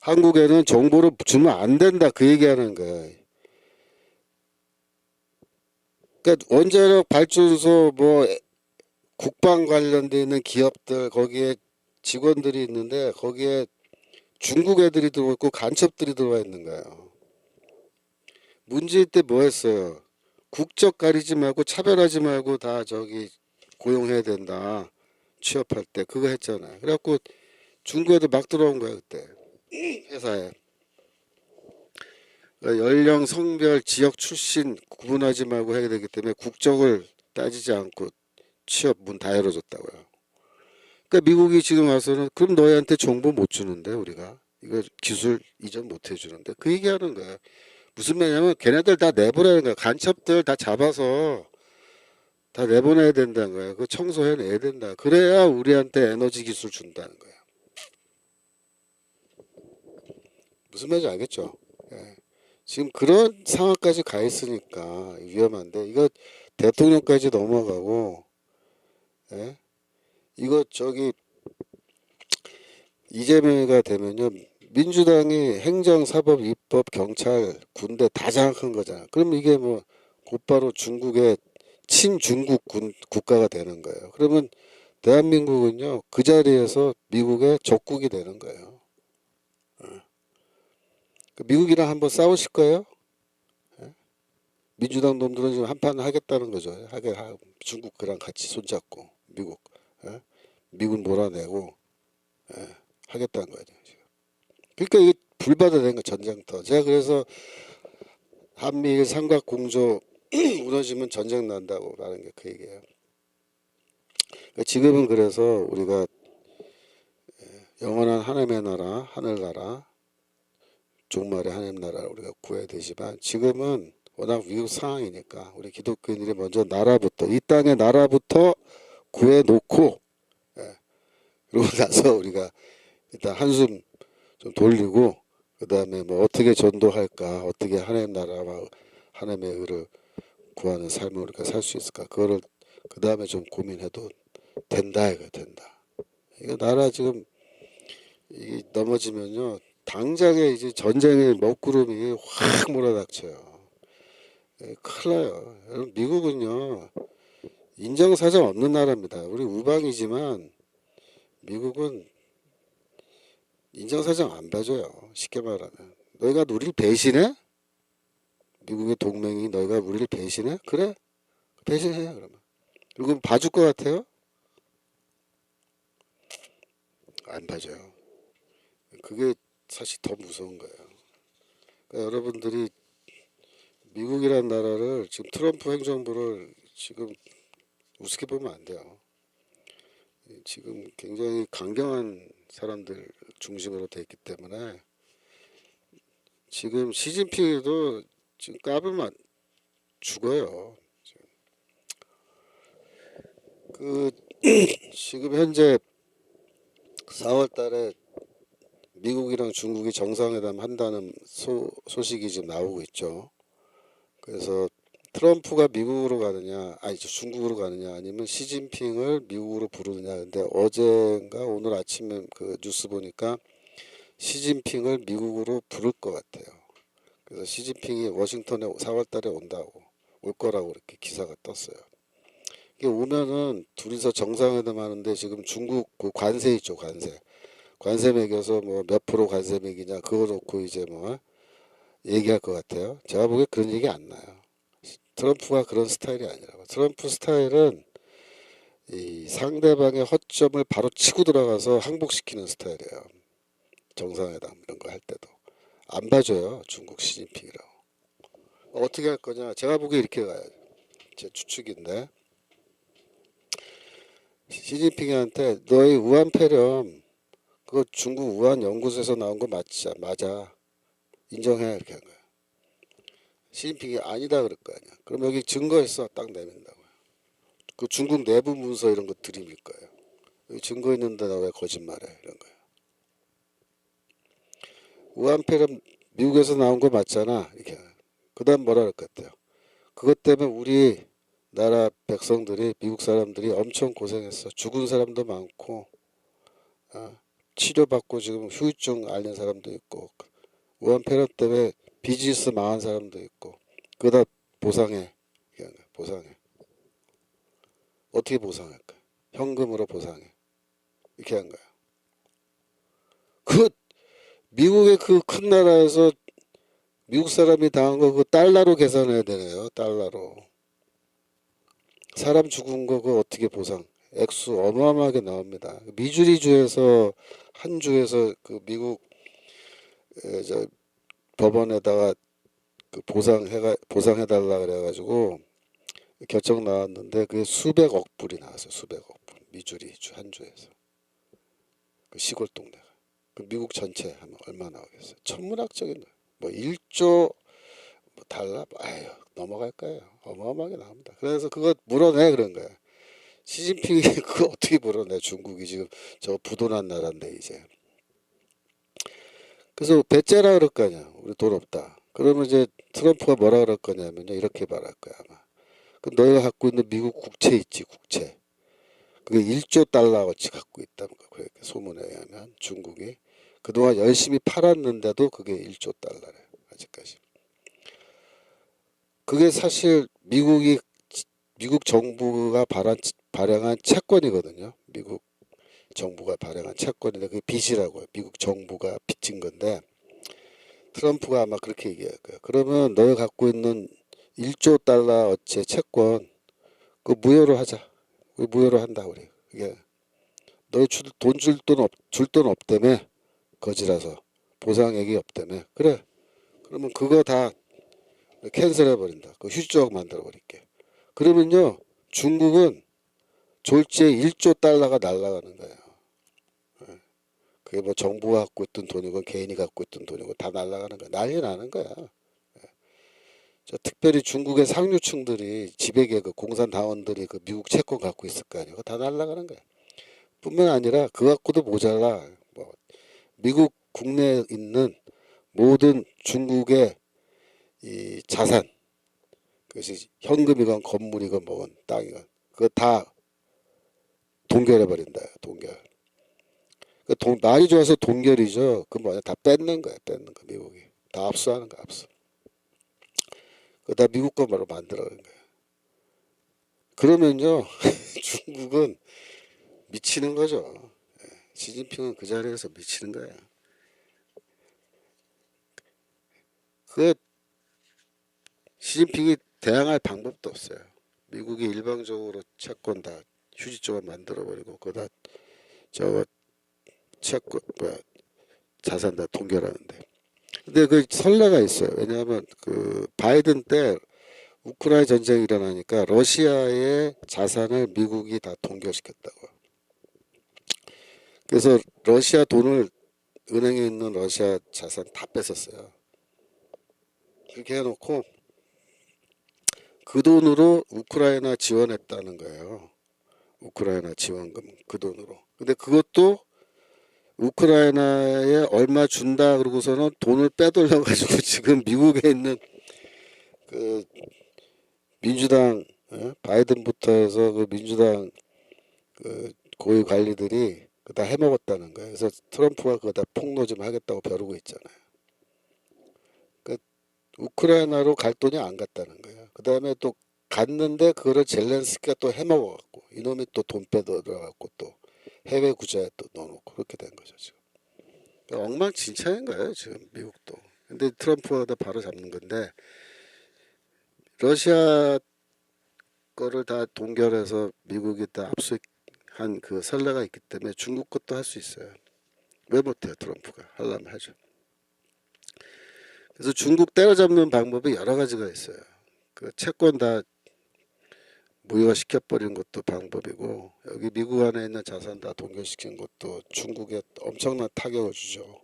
한국에는 정보를 주면 안 된다 그 얘기하는 거예요. 그러니까 원자력 발전소 뭐 국방 관련돼 있는 기업들 거기에 직원들이 있는데 거기에 중국 애들이 들어와 있고 간첩들이 들어와 있는 거예요. 문재인 때 뭐 했어요? 국적 가리지 말고 차별하지 말고 다 저기 고용해야 된다. 취업할 때 그거 했잖아요. 그래갖고 중국 애들 막 들어온 거야 그때 회사에. 그러니까 연령, 성별, 지역 출신 구분하지 말고 해야 되기 때문에 국적을 따지지 않고 취업 문 다 열어줬다고요. 그러니까 미국이 지금 와서는 그럼 너희한테 정보 못 주는데 우리가 이거 기술 이전 못 해주는데 그 얘기하는 거야. 무슨 말이냐면 걔네들 다 내보내는 거야. 간첩들 다 잡아서 다 내보내야 된다는 거야. 그 청소해내야 된다. 그래야 우리한테 에너지 기술 준다는 거야. 무슨 말인지 알겠죠? 예. 지금 그런 상황까지 가 있으니까 위험한데 이거 대통령까지 넘어가고 예? 이거 저기 이재명이가 되면요 민주당이 행정, 사법, 입법, 경찰, 군대 다 장악한 거잖아. 그럼 이게 뭐 곧바로 중국의 친중국 국가가 되는 거예요. 그러면 대한민국은요 그 자리에서 미국의 적국이 되는 거예요. 미국이랑 한번 싸우실 거예요? 민주당 놈들은 지금 한판 하겠다는 거죠. 중국 그랑 같이 손잡고 미국, 미군 몰아내고 하겠다는 거죠. 그러니까 이게 불바다된 거 전쟁터. 제가 그래서 한미일 삼각 공조 무너지면 전쟁 난다고 말하는 게 그 얘기예요. 그러니까 지금은 그래서 우리가 영원한 하나님의 나라, 하늘나라, 종말의 하나님 나라를 우리가 구해야 되지만 지금은 워낙 위급 상황이니까 우리 기독교인들이 먼저 나라부터 이 땅의 나라부터 구해놓고 그러고 나서 우리가 일단 한숨 좀 돌리고 그 다음에 뭐 어떻게 전도할까, 어떻게 하나님 나라와 하나님의 의를 구하는 삶을 우리가 살 수 있을까, 그거를 그 다음에 좀 고민해도 된다 이거 된다. 이거 나라 지금 이 넘어지면요 당장에 이제 전쟁의 먹구름이 확 몰아닥쳐요. 큰일 나요. 여러분 미국은요 인정사정 없는 나라입니다. 우리 우방이지만 미국은 인정사정 안 봐줘요. 쉽게 말하면 너희가 우리를 배신해? 미국의 동맹이 너희가 우리를 배신해? 그래? 배신해 그러면. 그리고 봐줄 것 같아요? 안 봐줘요. 그게 사실 더 무서운 거예요. 그러니까 여러분들이 미국이라는 나라를 지금 트럼프 행정부를 지금 우습게 보면 안 돼요. 지금 굉장히 강경한 사람들 중심으로 돼 있기 때문에 지금 시진핑도 지금 까불면 죽어요. 그 지금 현재 4월 달에 미국이랑 중국이 정상회담 한다는 소식이 지금 나오고 있죠. 그래서 트럼프가 미국으로 가느냐, 아니 중국으로 가느냐, 아니면 시진핑을 미국으로 부르느냐. 근데 어젠가 오늘 아침에 그 뉴스 보니까 시진핑을 미국으로 부를 것 같아요. 그래서 시진핑이 워싱턴에 4월 달에 온다고, 올 거라고 이렇게 기사가 떴어요. 이게 오면은 둘이서 정상회담 하는데 지금 중국 그 관세 있죠, 관세. 관세 매겨서 뭐 몇 프로 관세 매기냐, 그거 놓고 이제 뭐 얘기할 것 같아요. 제가 보기에 그런 얘기 안 나요. 트럼프가 그런 스타일이 아니라고. 트럼프 스타일은 이 상대방의 허점을 바로 치고 들어가서 항복시키는 스타일이에요. 정상회담 이런 거 할 때도 안 봐줘요. 중국 시진핑이라고. 어떻게 할 거냐? 제가 보기에 이렇게 가요. 제 추측인데 시진핑한테 너희 우한 폐렴 그거 중국 우한 연구소에서 나온 거 맞지? 맞아. 인정해 이렇게 한 거야. 시진핑이 아니다 그럴 거 아니야. 그럼 여기 증거 있어 딱 내민다고요. 그 중국 내부 문서 이런 거 들이밀 거예요. 여기 증거 있는데 나 왜 거짓말해 이런 거예요. 우한 폐렴 미국에서 나온 거 맞잖아 이렇게. 그다음 뭐라 그럴 것 같아요. 그것 때문에 우리 나라 백성들이 미국 사람들이 엄청 고생했어. 죽은 사람도 많고 치료받고 지금 후유증 앓는 사람도 있고 우한 폐렴 때문에 비즈니스 망한 사람도 있고 그다 보상해. 보상해. 어떻게 보상할까? 현금으로 보상해. 이렇게 한 거야. 그 미국의 그 큰 나라에서 미국 사람이 당한 거 그 달러로 계산해야 되네요. 달러로. 사람 죽은 거 그 어떻게 보상? 액수 어마어마하게 나옵니다. 미주리 주에서 한 주에서 그 미국 저 법원에다가 그 보상해달라 그래가지고 결정 나왔는데 그게 수백억 불이 나왔어요. 수백억 불. 미주리 주 한 주에서 그 시골 동네가. 그 미국 전체 하면 얼마 나오겠어요? 천문학적인 뭐 1조 뭐 달러 아유 넘어갈 거예요. 어마어마하게 나옵니다. 그래서 그거 물어내 그런 거야. 시진핑이 그거 어떻게 물어내? 중국이 지금 저 부도난 나라인데 이제. 그래서 배째라 그럴 거 아니야. 우리 돈 없다. 그러면 이제 트럼프가 뭐라 그럴 거냐면요. 이렇게 말할 거야 아마. 그 너희가 갖고 있는 미국 국채 있지 국채. 그게 1조 달러어치 갖고 있다는 거. 그러니까 소문에 의하면 중국이 그동안 열심히 팔았는데도 그게 1조 달러래. 아직까지. 그게 사실 미국 정부가 발행한 채권이거든요. 미국 정부가 발행한 채권인데 그게 빚이라고요. 미국 정부가 빚진 건데 트럼프가 아마 그렇게 얘기할 거예요. 그러면 너가 갖고 있는 1조 달러어치의 채권 그 무효로 하자. 우리 무효로 한다 우리. 이게 너 돈 줄 돈 없다며 거지라서 보상액이 없다며 그래. 그러면 그거 다 캔슬해 버린다. 그 휴지조각 만들어 버릴게. 그러면요 중국은 졸지에 1조 달러가 날아가는 거예요. 그게 뭐 정부가 갖고 있던 돈이고 개인이 갖고 있던 돈이고 다 날아가는 거야. 난리 나는 거야. 특별히 중국의 상류층들이 지배계급 공산당원들이 그 미국 채권 갖고 있을 거 아니에요. 다 날아가는 거야. 뿐만 아니라 그 갖고도 모자라. 뭐 미국 국내에 있는 모든 중국의 이 자산, 그것이 현금이건 건물이건 뭐건 땅이건 그거 다 동결해 버린다. 동결. 말이 좋아서 동결이죠. 그 뭐냐 다 뺏는 거야. 뺏는 거 미국이. 다 압수하는 거야. 압수. 그다 미국 거 바로 만들어가는 거야. 그러면요 중국은 미치는 거죠. 시진핑은 그 자리에서 미치는 거야. 그 시진핑이 대항할 방법도 없어요. 미국이 일방적으로 채권 다 휴지 조각 만들어 버리고 그다 저거 채권 뭐야 자산 다 동결하는데. 근데 그 선례가 있어요. 왜냐하면 그 바이든 때 우크라이나 전쟁이 일어나니까 러시아의 자산을 미국이 다 동결시켰다고. 그래서 러시아 돈을 은행에 있는 러시아 자산 다 뺏었어요. 그렇게 해놓고 그 돈으로 우크라이나 지원했다는 거예요. 우크라이나 지원금 그 돈으로. 근데 그것도 우크라이나에 얼마 준다 그러고서는 돈을 빼돌려 가지고 지금 미국에 있는 그 민주당 바이든부터 해서 그 민주당 그 고위 관리들이 그다 해먹었다는 거예요. 그래서 트럼프가 그다 폭로 좀 하겠다고 벼르고 있잖아요. 그 우크라이나로 갈 돈이 안 갔다는 거예요. 그 다음에 또 갔는데 그거를 젤렌스키가 또 해먹어갖고 이놈이 또 돈 빼들어갖고 또 해외 구자에 또 넣어놓고 그렇게 된 거죠 지금. 그러니까 엉망진창인 거예요 지금 미국도. 근데 트럼프가 다 바로 잡는 건데 러시아 거를 다 동결해서 미국이 다 압수한 그 선례가 있기 때문에 중국 것도 할 수 있어요. 왜 못해요 트럼프가 하려면 하죠. 그래서 중국 때려잡는 방법이 여러 가지가 있어요. 그 채권 다 무효화시켜버리는 것도 방법이고 여기 미국 안에 있는 자산 다 동결시킨 것도 중국에 엄청난 타격을 주죠.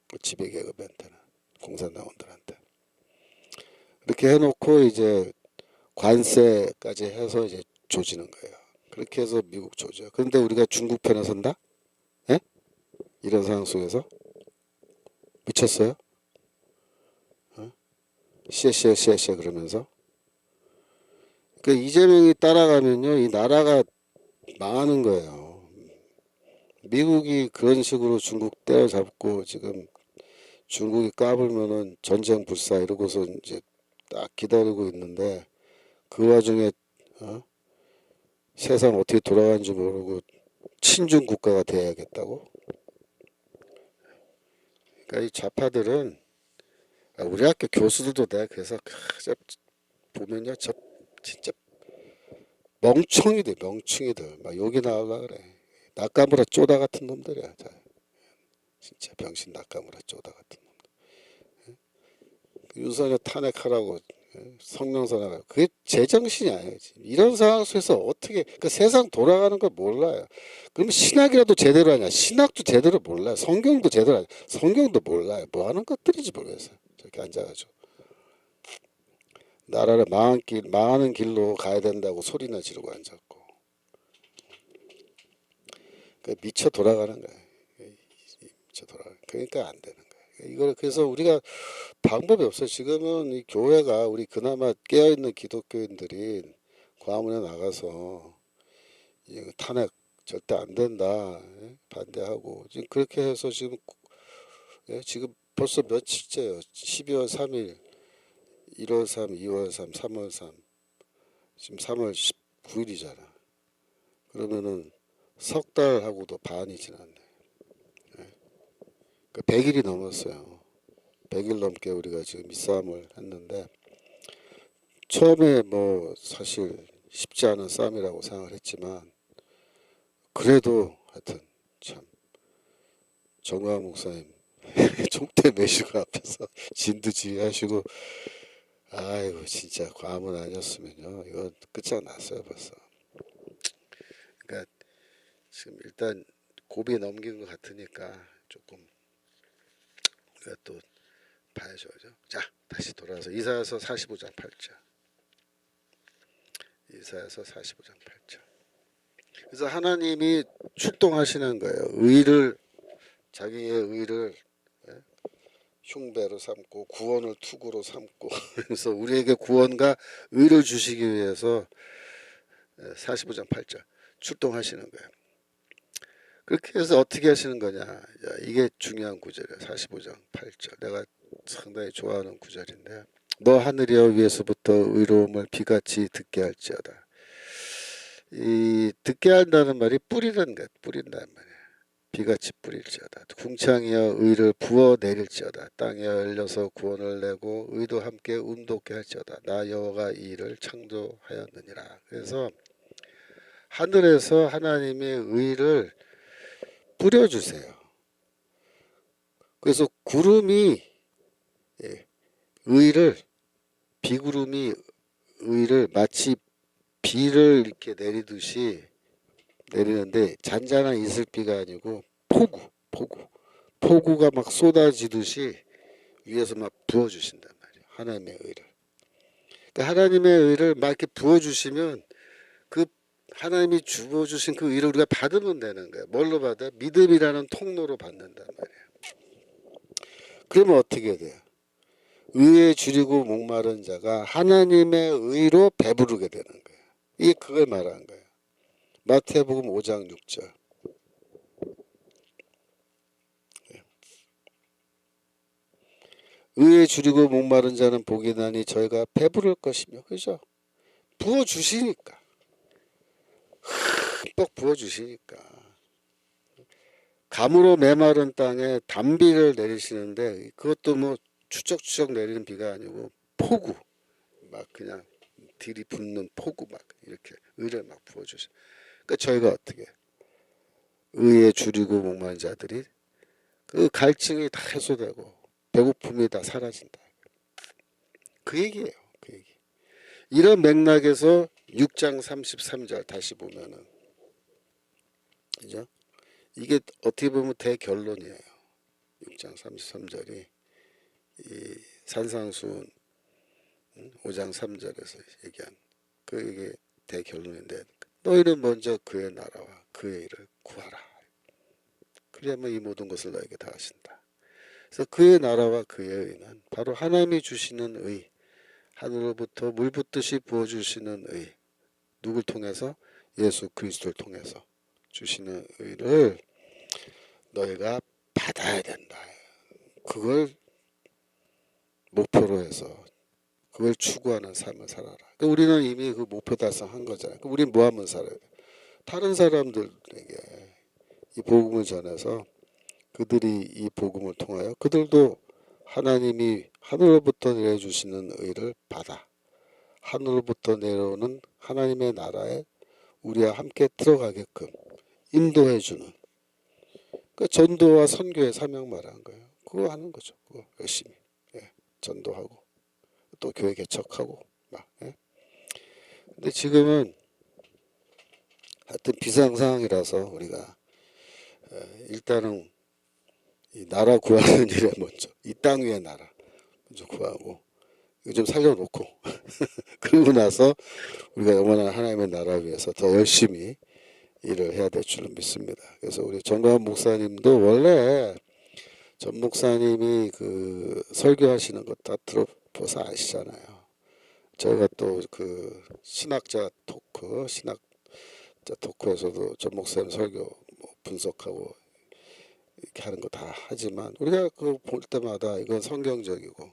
그 지배계급한테는 공산당원들한테. 이렇게 해놓고 이제 관세까지 해서 이제 조지는 거예요. 그렇게 해서 미국 조져. 그런데 우리가 중국 편에 선다? 예? 이런 상황 속에서 미쳤어요? 어? 씨에씨에씨에씨 그러면서. 그러니까 이재명이 따라가면요 이 나라가 망하는 거예요. 미국이 그런 식으로 중국 때려잡고 지금 중국이 까불면은 전쟁 불사 이러고서 이제 딱 기다리고 있는데 그 와중에 어? 세상 어떻게 돌아가는지 모르고 친중 국가가 돼야겠다고? 그러니까 이 좌파들은 우리 학교 교수들도 내가 그래서 보면요 저 진짜 멍청이들 멍청이들 막 욕이 나오려 그래. 낙가무라 쪼다 같은 놈들이야. 진짜 병신 낙가무라 쪼다 같은 놈들. 윤석열 탄핵하라고 성명서나가 그게 제정신이 아니에요. 이런 상황 속에서 어떻게 그 세상 돌아가는 걸 몰라요. 그러면 신학이라도 제대로 하냐? 신학도 제대로 몰라요. 성경도 제대로 하냐? 성경도 몰라요. 뭐 하는 것들인지 모르겠어요. 저렇게 앉아가지고 나라를 망하는 길로 가야 된다고 소리나 지르고 앉았고 그 미쳐 돌아가는 거예요. 미쳐 돌아가. 그러니까 안 되는 거예요. 이걸 그래서 우리가 방법이 없어요. 지금은 이 교회가 우리 그나마 깨어있는 기독교인들이 광화문에 나가서 탄핵 절대 안 된다 반대하고 지금 그렇게 해서 지금 지금 벌써 며칠째요. 12월 3일, 1월 3, 2월 3, 3월 3 지금 3월 19일이잖아. 그러면은 석 달하고도 반이 지났네. 그 100일이 넘었어요. 100일 넘게 우리가 지금 이 싸움을 했는데 처음에 뭐 사실 쉽지 않은 싸움이라고 생각을 했지만 그래도 하여튼 참 정광 목사님 총대 메시고 앞에서 진두지휘하시고 아이고 진짜 과문 아니었으면요 이거 끝장났어요 벌써. 그러니까 지금 일단 고비 넘긴 것 같으니까 조금 우리가 또 봐야죠. 그죠? 자 다시 돌아와서 이사야서 45장 8절 이사야서 45장 8절 그래서 하나님이 출동하시는 거예요. 의를 자기의 의를 흉배로 삼고 구원을 투구로 삼고 그래서 우리에게 구원과 의를 주시기 위해서 45장 8절 출동하시는 거예요. 그렇게 해서 어떻게 하시는 거냐. 이게 중요한 구절이에요. 45장 8절. 내가 상당히 좋아하는 구절인데 너 하늘이여 위에서부터 의로움을 비같이 듣게 할지어다. 이 듣게 한다는 말이 뿌리는 것, 뿌린다는 말이에요. 비같이 뿌릴지어다. 궁창이여 의를 부어 내릴지어다. 땅에 열려서 구원을 내고 의도 함께 운돋게 할지어다. 나 여호와가 이 일을 창조하였느니라. 그래서 하늘에서 하나님의 의를 뿌려주세요. 그래서 구름이 의를 비구름이 의를 마치 비를 이렇게 내리듯이 내리는데 잔잔한 이슬비가 아니고 폭우가 막 쏟아지듯이 위에서 막 부어주신단 말이에요. 하나님의 의를. 그러니까 하나님의 의를 막 이렇게 부어주시면 그 하나님이 주어주신 그 의를 우리가 받으면 되는 거예요. 뭘로 받아? 믿음이라는 통로로 받는단 말이에요. 그러면 어떻게 돼요? 의에 줄이고 목마른 자가 하나님의 의로 배부르게 되는 거예요. 이게 그걸 말하는 거예요. 마태복음 5장 6절. 의에 줄이고 목마른 자는 복이 나니 저희가 배부를 것이며. 그죠? 부어주시니까. 흠뻑 부어주시니까. 감으로 메마른 땅에 단비를 내리시는데 그것도 뭐 추적추적 내리는 비가 아니고 폭우. 막 그냥 들이붓는 폭우 막 이렇게 의를 막 부어주시. 그러니까 저희가 어떻게 의에 줄이고 목마른 자들이 그 갈증이 다 해소되고 배고픔이 다 사라진다. 그 얘기예요. 그 얘기. 이런 맥락에서 6장 33절 다시 보면은 그죠? 이게 어떻게 보면 대결론이에요. 6장 33절이 이 산상수훈 5장 3절에서 얘기한 그 이게 대결론인데 너희는 먼저 그의 나라와 그의 일을 구하라. 그래야만 이 모든 것을 너에게 다 하신다. 그래서 그의 나라와 그의 의는 바로 하나님이 주시는 의, 하늘로부터 물 붓듯이 부어주시는 의, 누굴 통해서? 예수 그리스도를 통해서 주시는 의를 너희가 받아야 된다. 그걸 목표로 해서 그걸 추구하는 삶을 살아라. 그러니까 우리는 이미 그 목표 달성한 거잖아요. 그러니까 우리는 뭐 하면 살아야 돼? 다른 사람들에게 이 복음을 전해서 그들이 이 복음을 통하여 그들도 하나님이 하늘로부터 내려주시는 의를 받아 하늘로부터 내려오는 하나님의 나라에 우리와 함께 들어가게끔 인도해주는 그 전도와 선교의 사명 말하는 거예요. 그거 하는 거죠. 그거 열심히 전도하고 또 교회 개척하고 막. 근데 지금은 하여튼 비상 상황이라서 우리가 일단은 이 나라 구하는 일에 먼저 이 땅 위의 나라 먼저 구하고 이거 좀 살려놓고 그러고 나서 우리가 영원한 하나님의 나라 위해서 더 열심히 일을 해야 될 줄로 믿습니다. 그래서 우리 정광훈 목사님도 원래 전 목사님이 그 설교하시는 거 다 들어봐서 아시잖아요. 저희가 또 그 신학자 토크에서도 전 목사님 설교 뭐 분석하고 이렇게 하는 거 다 하지만 우리가 그 볼 때마다 이건 성경적이고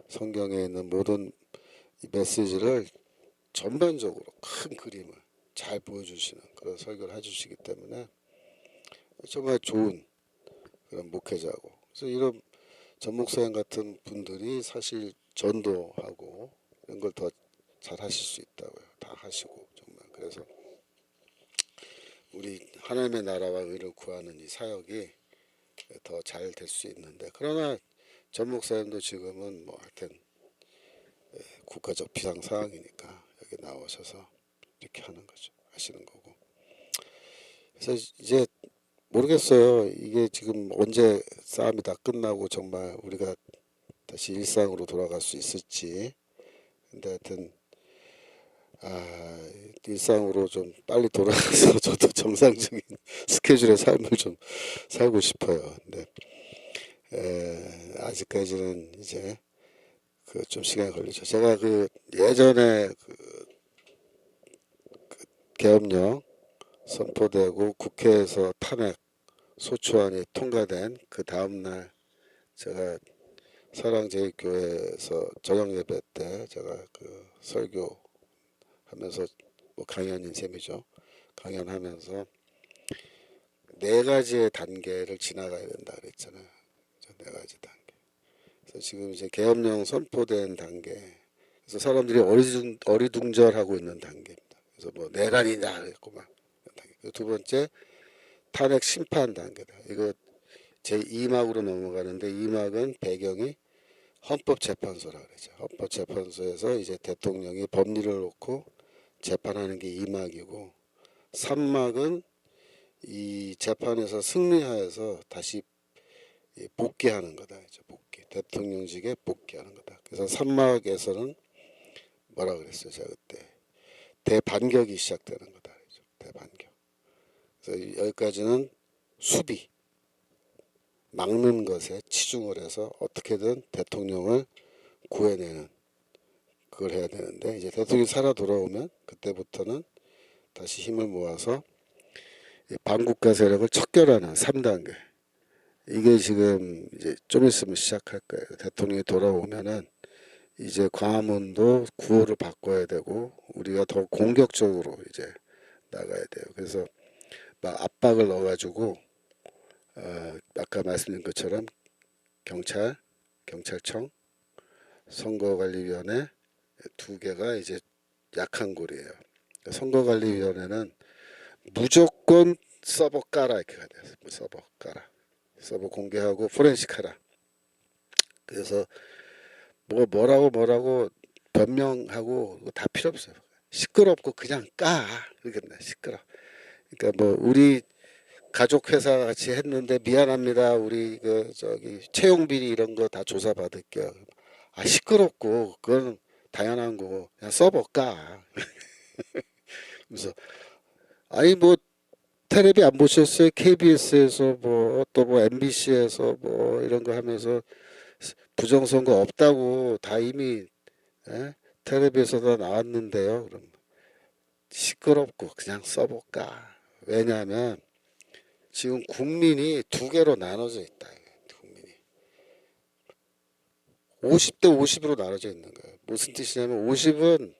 성경에 있는 모든 메시지를 전반적으로 큰 그림을 잘 보여주시는 그런 설교를 해주시기 때문에 정말 좋은 그런 목회자고 그래서 이런 전 목사님 같은 분들이 사실 전도하고 이런 걸 더 잘 하실 수 있다고요. 다 하시고 정말 그래서 우리 하나님의 나라와 의를 구하는 이 사역이 더 잘 될 수 있는데 그러나 전 목사님도 지금은 뭐 하여튼 국가적 비상 상황이니까 여기 나오셔서 이렇게 하는 거죠. 하시는 거고. 그래서 이제 모르겠어요. 이게 지금 언제 싸움이 다 끝나고 정말 우리가 다시 일상으로 돌아갈 수 있을지. 근데 하여튼 일상으로 좀 빨리 돌아가서 저도 정상적인 스케줄의 삶을 좀 살고 싶어요. 근데 아직까지는 이제 그 좀 시간이 걸리죠. 제가 그 예전에 그 계엄령 선포되고 국회에서 탄핵 소추안이 통과된 그 다음날 제가 사랑제일교회에서 저녁 예배 때 제가 그 설교하면서 뭐 강연인 셈이죠. 강연하면서 네 가지의 단계를 지나가야 된다 그랬잖아요. 네 가지 단계. 그래서 지금 이제 계엄령 선포된 단계. 그래서 사람들이 어리둥절하고 있는 단계입니다. 그래서 뭐 내란이냐 그랬고 막. 두 번째 탄핵 심판 단계다. 이거 제 2막으로 넘어가는데 2막은 배경이 헌법재판소라 그러죠. 헌법재판소에서 이제 대통령이 법리를 놓고 재판하는 게 2막이고 3막은 이 재판에서 승리하여서 다시 복귀하는 거다. 복귀. 대통령직에 복귀하는 거다. 그래서 3막에서는 뭐라 그랬어요? 제가 그때 대반격이 시작되는 거다. 대반격. 그래서 여기까지는 수비. 막는 것에 치중을 해서 어떻게든 대통령을 구해내는 그걸 해야 되는데 이제 대통령이 살아 돌아오면 그때부터는 다시 힘을 모아서 반국가 세력을 척결하는 3단계. 이게 지금 이제 좀 있으면 시작할 거예요. 대통령이 돌아오면은 이제 광화문도 구호를 바꿔야 되고 우리가 더 공격적으로 이제 나가야 돼요. 그래서 막 압박을 넣어가지고 아까 말씀드린 것처럼 경찰청, 선거관리위원회 두 개가 이제 약한 고리예요. 선거관리위원회는 무조건 서버 깔아 이렇게 가야 돼요. 서버 깔아. 서버 공개하고 포렌식 하라. 그래서 뭐라고 변명하고 다 필요 없어요. 시끄럽고 그냥 까. 그러겠네. 시끄러. 그러니까 뭐 우리 가족 회사 같이 했는데 미안합니다. 우리 그 저기 채용 비리 이런 거 다 조사 받을게요. 시끄럽고 그건 당연한 거고 그냥 서버 까. 그래서 아니 뭐 테레비 안 보셨어요? KBS에서 뭐 또 뭐 MBC에서 뭐 이런 거 하면서 부정선거 없다고 다 이미 텔레비에서 다 나왔는데요. 그럼 시끄럽고 그냥 써볼까? 왜냐하면 지금 국민이 두 개로 나눠져 있다. 국민이 50대 50으로 나눠져 있는 거예요. 무슨 뜻이냐면 50은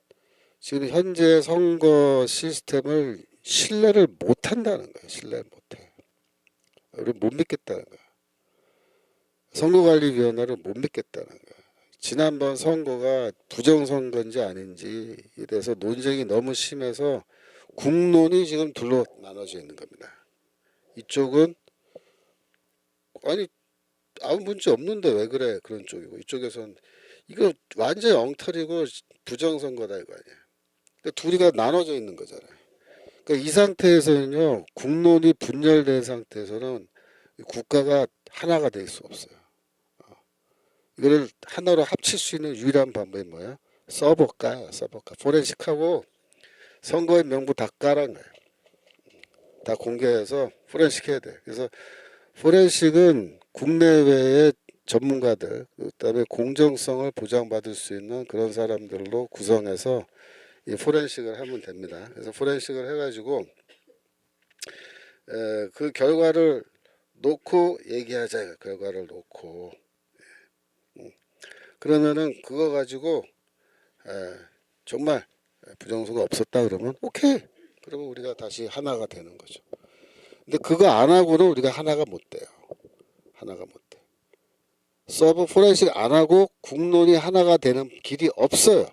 지금 현재 선거 시스템을 신뢰를 못 한다는 거예요. 신뢰를 못 해. 우리 못 믿겠다는 거예요. 선거관리위원회를 못 믿겠다는 거예요. 지난번 선거가 부정선거인지 아닌지에 대해서 논쟁이 너무 심해서 국론이 지금 둘로 나눠져 있는 겁니다. 이쪽은 아니 아무 문제 없는데 왜 그래 그런 쪽이고 이쪽에서는 이거 완전히 엉터리고 부정선거다 이거 아니야. 그러니까 둘이가 나눠져 있는 거잖아요. 그러니까 이 상태에서는요 국론이 분열된 상태에서는 국가가 하나가 될 수 없어요. 이거를 하나로 합칠 수 있는 유일한 방법이 뭐야? 서버가 포렌식하고 선거의 명부 다 깔아놔요. 다 공개해서 포렌식 해야 돼. 그래서 포렌식은 국내외의 전문가들 그다음에 공정성을 보장받을 수 있는 그런 사람들로 구성해서 이 포렌식을 하면 됩니다. 그래서 포렌식을 해가지고 그 결과를 놓고 얘기하자. 결과를 놓고 그러면은 그거 가지고 정말 부정선거 없었다 그러면 오케이. 그러면 우리가 다시 하나가 되는 거죠. 근데 그거 안 하고는 우리가 하나가 못 돼요. 하나가 못 돼. 서버 포렌식 안 하고 국론이 하나가 되는 길이 없어요.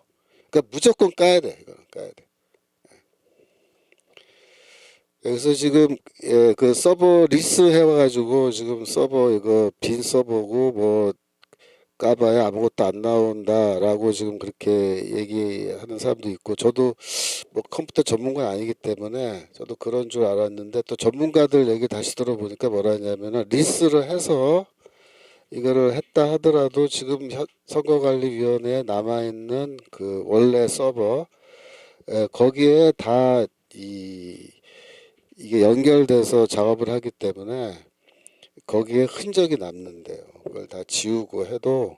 그러니까 무조건 까야 돼. 이거는 까야 돼. 그래서 지금 그 서버 리스 해와가지고 지금 서버 이거 빈 서버고 뭐 까봐야 아무것도 안 나온다라고 지금 그렇게 얘기하는 사람도 있고 저도 뭐 컴퓨터 전문가는 아니기 때문에 저도 그런 줄 알았는데 또 전문가들 얘기 다시 들어보니까 뭐라 하냐면은 리스를 해서 이거를 했다 하더라도 지금 선거관리위원회에 남아있는 그 원래 서버 거기에 다 이게 연결돼서 작업을 하기 때문에 거기에 흔적이 남는데요. 그걸 다 지우고 해도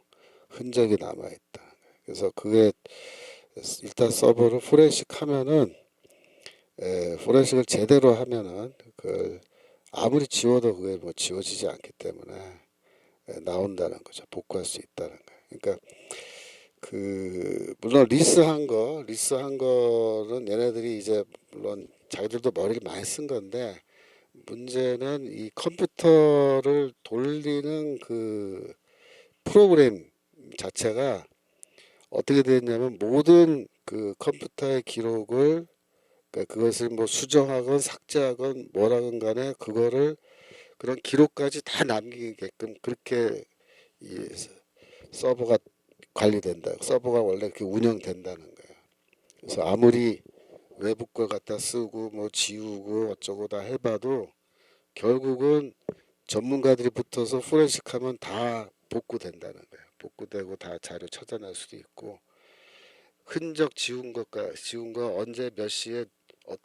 흔적이 남아있다. 그래서 그게 일단 서버를 포렌식 하면은 포렌식을 제대로 하면은 그걸 아무리 지워도 그게 뭐 지워지지 않기 때문에 나온다는 거죠. 복구할 수 있다는 거예요. 그러니까 물론 리스한 거는 얘네들이 이제 물론 자기들도 머리를 많이 쓴 건데 문제는 이 컴퓨터를 돌리는 그 프로그램 자체가 어떻게 됐냐면 모든 그 컴퓨터의 기록을 그러니까 그것을 뭐 수정하건 삭제하건 뭐라건 간에 그거를 그런 기록까지 다 남기게끔 그렇게 이 서버가 관리된다. 서버가 원래 그렇게 운영된다는 거예요. 그래서 아무리 외부 걸 갖다 쓰고 뭐 지우고 어쩌고 다 해봐도 결국은 전문가들이 붙어서 포렌식 하면 다 복구된다는 거예요. 복구되고 다 자료 찾아낼 수도 있고 흔적 지운 거 언제 몇 시에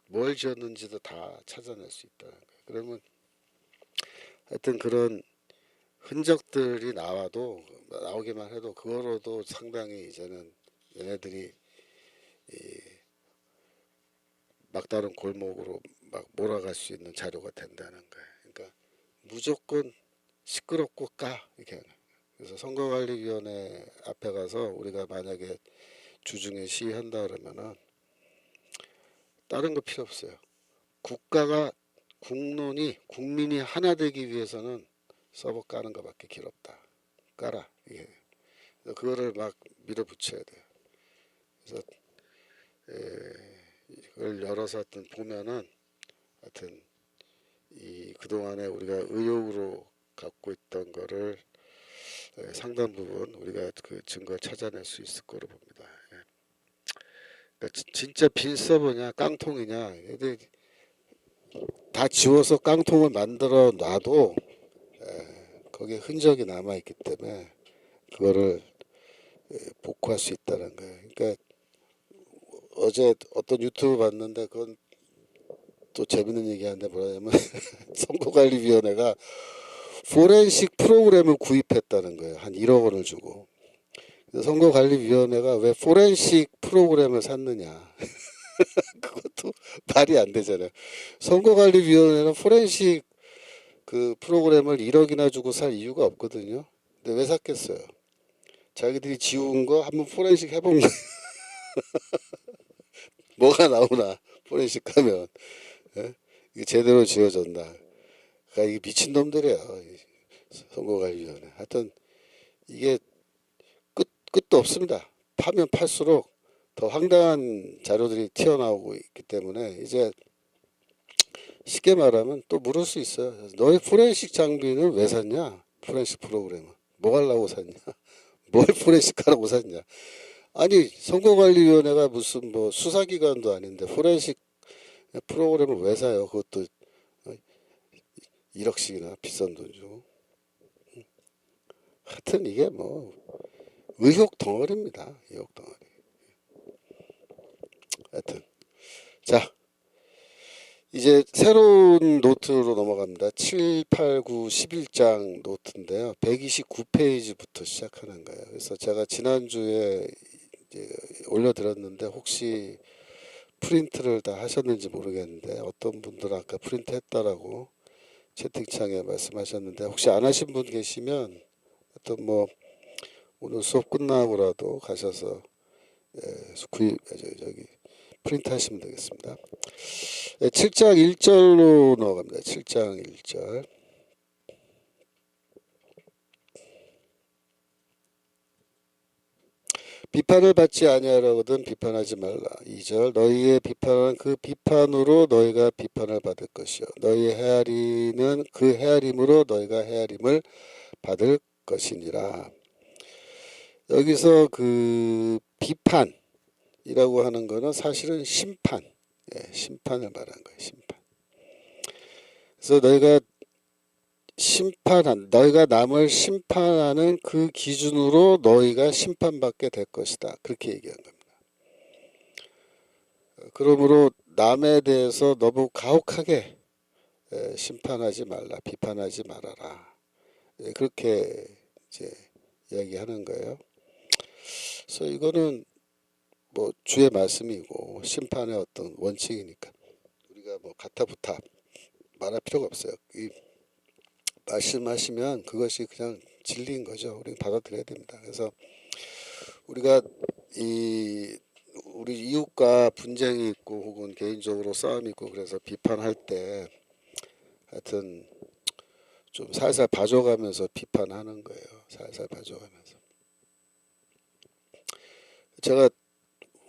뭘 지었는지도 다 찾아낼 수 있다는 거예요. 그러면 하여튼 그런 흔적들이 나오기만 해도 그거로도 상당히 이제는 얘네들이 막다른 골목으로 막 몰아갈 수 있는 자료가 된다는 거예요. 그러니까 무조건 시끄럽고 이렇게 하는. 그래서 선거관리위원회 앞에 가서 우리가 만약에 주중에 시위한다 그러면은 다른 거 필요 없어요. 국민이 하나 되기 위해서는 서버 까는 거밖에 길 없다. 깔아. 이게. 그거를 막 밀어붙여야 돼요. 그래서 이걸 열어서 하여튼 보면은 하여튼 이 그동안에 우리가 의혹으로 갖고 있던 거를 상당 부분 우리가 그 증거를 찾아낼 수 있을 거로 봅니다. 그러니까 진짜 빈 서버냐 깡통이냐 다 지워서 깡통을 만들어 놔도 거기에 흔적이 남아 있기 때문에 그거를 복구할 수 있다는 거예요. 그러니까 어제 어떤 유튜브 봤는데 그건 또 재밌는 얘기하는데 뭐냐면 선거관리위원회가 포렌식 프로그램을 구입했다는 거예요. 한 1억 원을 주고. 선거관리위원회가 왜 포렌식 프로그램을 샀느냐. 그것도 말이 안 되잖아요. 선거관리위원회는 포렌식 그 프로그램을 1억이나 주고 살 이유가 없거든요. 근데 왜 샀겠어요? 자기들이 지운 거 한번 포렌식 해본 거 뭐가 나오나 포렌식 하면 이게 제대로 지워졌나. 그러니까 이게 미친놈들이야. 선거관리위원회. 하여튼 이게 끝도 없습니다. 파면 팔수록 더 황당한 자료들이 튀어나오고 있기 때문에 이제 쉽게 말하면 또 물을 수 있어요. 너희 포렌식 장비는 왜 샀냐? 포렌식 프로그램은 뭐 하려고 샀냐? 뭘 포렌식 하라고 샀냐? 아니 선거관리위원회가 무슨 뭐 수사기관도 아닌데 포렌식 프로그램을 왜 사요? 그것도 1억씩이나 비싼 돈 주고. 하여튼 이게 뭐 의혹 덩어리입니다. 의혹 덩어리. 하여튼 자 이제 새로운 노트로 넘어갑니다. 7, 8, 9, 11장 노트인데요. 129페이지부터 시작하는 거예요. 그래서 제가 지난주에 올려드렸는데 혹시 프린트를 다 하셨는지 모르겠는데 어떤 분들은 아까 프린트 했다라고 채팅창에 말씀하셨는데 혹시 안 하신 분 계시면 어떤 뭐 오늘 수업 끝나고라도 가셔서 저기 프린트 하시면 되겠습니다. 7장 1절로 넘어갑니다. 7장 1절. 비판을 받지 아니하려거든 비판하지 말라. 2절. 너희의 비판은 그 비판으로 너희가 비판을 받을 것이요 너희의 헤아리는 그 헤아림으로 너희가 헤아림을 받을 것이니라. 여기서 그 비판이라고 하는 거는 사실은 심판, 심판을 말하는 거예요. 심판. 그래서 너희가 남을 심판하는 그 기준으로 너희가 심판받게 될 것이다. 그렇게 얘기한 겁니다. 그러므로 남에 대해서 너무 가혹하게 심판하지 말라, 비판하지 말아라. 그렇게 이제 이야기하는 거예요. 그래서 이거는 뭐 주의 말씀이고 심판의 어떤 원칙이니까 우리가 뭐 가타부타 말할 필요가 없어요. 이 말씀하시면 그것이 그냥 진리인 거죠. 우리는 받아들여야 됩니다. 그래서 우리가 이 우리 이웃과 분쟁이 있고 혹은 개인적으로 싸움이 있고 그래서 비판할 때 하여튼 좀 살살 봐줘가면서 비판하는 거예요. 살살 봐줘가면서. 제가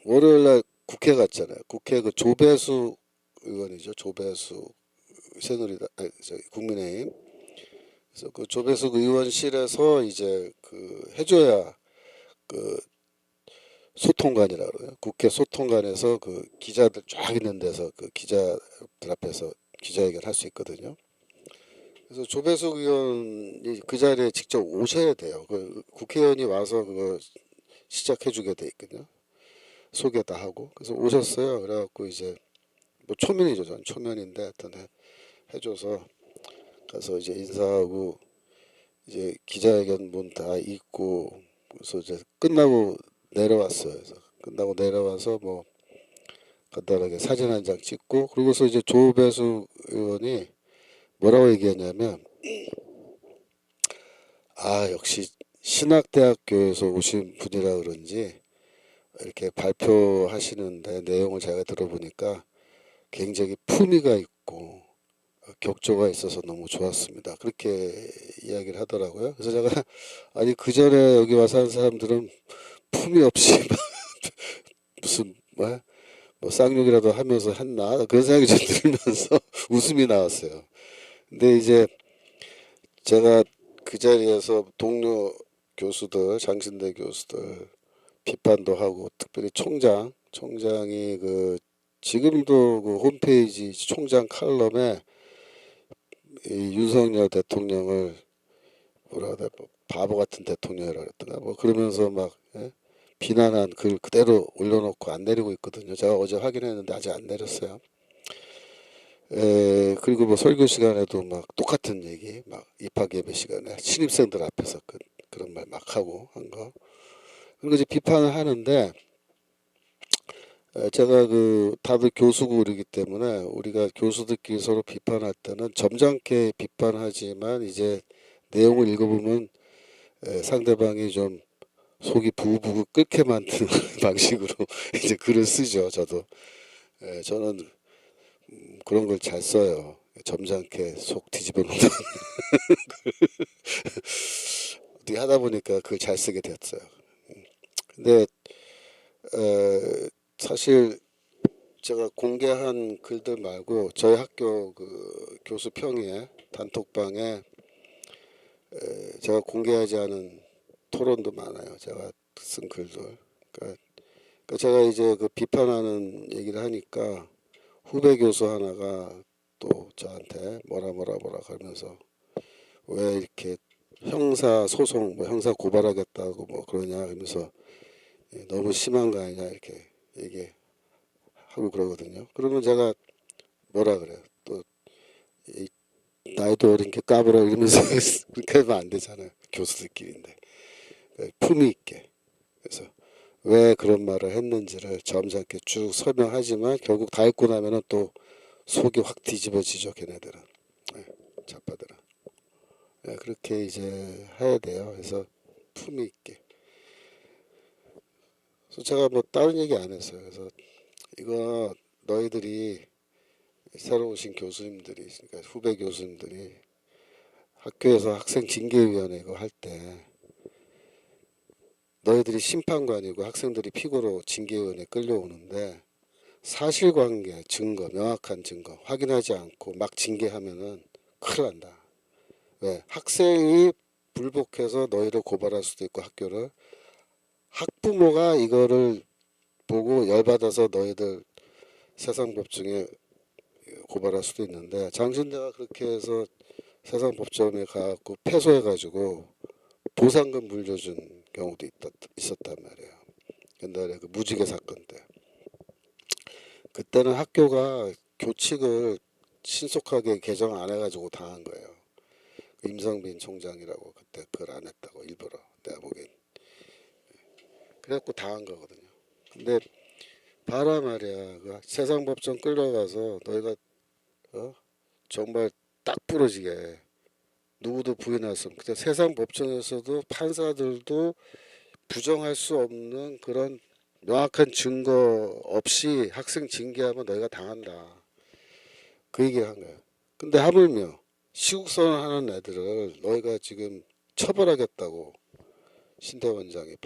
월요일날 국회 갔잖아요. 국회 그 조배수 의원이죠. 조배수 새누리당 국민의힘. 그래서 그 조배수 의원실에서 이제 그 해줘야 그 소통관이라고 그래요. 국회 소통관에서 그 기자들 쫙 있는 데서 그 기자들 앞에서 기자회견 할 수 있거든요. 그래서 조배수 의원이 그 자리에 직접 오셔야 돼요. 그 국회의원이 와서 그거 시작해주게 돼 있거든요. 소개 다 하고. 그래서 오셨어요. 그래갖고 이제 뭐 초면이죠. 전 초면인데 하여튼 해줘서 가서 이제 인사하고 이제 기자회견 문 다 읽고 그래서 이제 끝나고 내려왔어요. 그래서 끝나고 내려와서 뭐 간단하게 사진 한 장 찍고 그러고서 이제 조배수 의원이 뭐라고 얘기했냐면 아 역시 신학대학교에서 오신 분이라 그런지 이렇게 발표하시는데 내용을 제가 들어보니까 굉장히 품위가 있고 격조가 있어서 너무 좋았습니다. 그렇게 이야기를 하더라고요. 그래서 제가 아니 그 전에 여기 와서 한 사람들은 품위 없이 무슨 뭐 쌍욕이라도 하면서 했나 그런 생각이 좀 들면서 웃음이 나왔어요. 근데 이제 제가 그 자리에서 동료 교수들, 장신대 교수들 비판도 하고 특별히 총장이 그 지금도 그 홈페이지 총장 칼럼에 이 윤석열 대통령을 뭐라 그래 뭐 바보 같은 대통령이라 그랬더나 뭐 그러면서 막 비난한 글 그대로 올려놓고 안 내리고 있거든요. 제가 어제 확인했는데 아직 안 내렸어요. 그리고 뭐 설교 시간에도 막 똑같은 얘기 막 입학 예배 시간에 신입생들 앞에서 그런 말 막 하고 한 거. 그런 거 이제 비판을 하는데 제가 그 다들 교수고 그러기 때문에 우리가 교수들끼리 서로 비판할 때는 점잖게 비판하지만 이제 내용을 읽어보면 상대방이 좀 속이 부글부글 끓게 만드는 방식으로 이제 글을 쓰죠. 저는 그런 걸 잘 써요. 점잖게 속 뒤집어 놓는 어떻게 하다 보니까 그걸 잘 쓰게 됐어요. 근데 사실 제가 공개한 글들 말고 저희 학교 그 교수 평에 단톡방에 제가 공개하지 않은 토론도 많아요. 제가 쓴 글들. 그러니까 제가 이제 그 비판하는 얘기를 하니까 후배 교수 하나가 또 저한테 뭐라 그러면서 왜 이렇게 형사 소송 뭐 형사 고발하겠다고 뭐 그러냐 하면서 너무 심한 거 아니냐 이렇게 얘기하고 그러거든요. 그러면 제가 뭐라 그래요. 또 나이도 어린 게 까불어 이러면서 그렇게 하면 안 되잖아요. 교수들끼리인데 품위 있게. 그래서 왜 그런 말을 했는지를 점잖게 쭉 설명하지만 결국 다 읽고 나면은 또 속이 확 뒤집어지죠. 걔네들은 자빠들은. 그렇게 이제 해야 돼요. 그래서 품위 있게. 그래서 제가 뭐 다른 얘기 안 했어요. 그래서 이거 너희들이 새로 오신 교수님들이 그러니까 후배 교수님들이 학교에서 학생 징계위원회 이거 할 때 너희들이 심판관이고 학생들이 피고로 징계위원회 끌려오는데 사실관계 증거 명확한 증거 확인하지 않고 막 징계하면은 큰일 난다. 왜 학생이 불복해서 너희를 고발할 수도 있고 학교를 학부모가 이거를 보고 열받아서 너희들 세상법정에 고발할 수도 있는데 장신대가 그렇게 해서 세상법정에 가고 패소해가지고 보상금 물려준 경우도 있었단 말이에요. 옛날에 그 무지개 사건 때. 그때는 학교가 교칙을 신속하게 개정 안 해가지고 당한 거예요. 임성빈 총장이라고 그때 그걸 안 했다고 일부러 내가 보기엔. 그래갖고 당한 거거든요. 근데 봐라 말이야. 그 세상법정 끌려가서 너희가 정말 딱 부러지게 누구도 부인할 수 없는 그때 세상법정에서도 판사들도 부정할 수 없는 그런 명확한 증거 없이 학생 징계하면 너희가 당한다. 그 얘기를 한 거예요. 근데 하물며 시국선언 하는 애들을 너희가 지금 처벌하겠다고 신대 원장이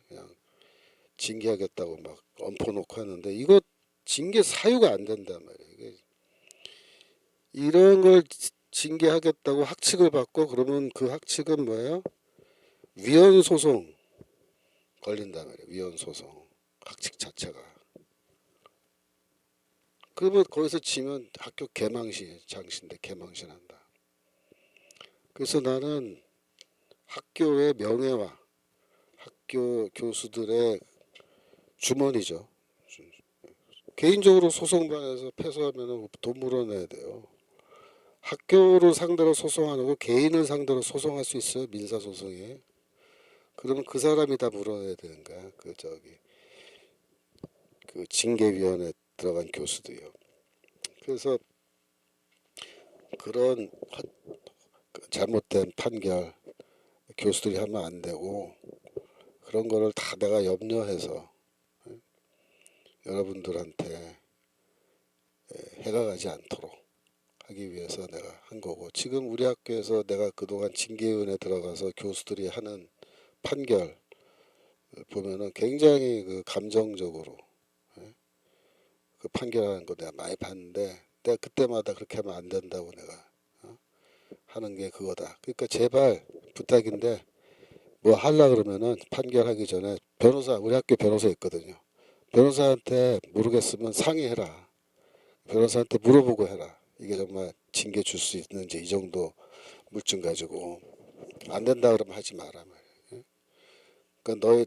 그냥 징계하겠다고 막 엎어놓고 하는데 이거 징계 사유가 안 된단 말이에요. 이런 걸 징계하겠다고 학칙을 받고 그러면 그 학칙은 뭐예요? 위헌 소송 걸린단 말이에요. 위헌 소송 학칙 자체가. 그러면 거기서 지면 학교 장신데 개망신한다. 그래서 나는 학교의 명예와 학교 교수들의 주머니죠. 개인적으로 소송방에서 패소하면 돈 물어내야 돼요. 학교를 상대로 소송 안 하고 개인을 상대로 소송할 수 있어요. 민사소송에. 그러면 그 사람이 다 물어내야 되는 거야. 그 징계위원회 들어간 교수도요. 그래서 그런 잘못된 판결 교수들이 하면 안 되고 그런 거를 다 내가 염려해서 여러분들한테 해가 가지 않도록 하기 위해서 내가 한 거고 지금 우리 학교에서 내가 그동안 징계위원회 들어가서 교수들이 하는 판결 보면은 굉장히 그 감정적으로 그 판결하는 거 내가 많이 봤는데 내가 그때마다 그렇게 하면 안 된다고 내가 하는 게 그거다. 그러니까 제발 부탁인데 뭐 하려 그러면은 판결하기 전에 변호사 우리 학교 변호사 있거든요. 변호사한테 모르겠으면 상의해라. 변호사한테 물어보고 해라. 이게 정말 징계 줄 수 있는지 이 정도 물증 가지고 안 된다 그러면 하지 마라 말이야. 그러니까 너희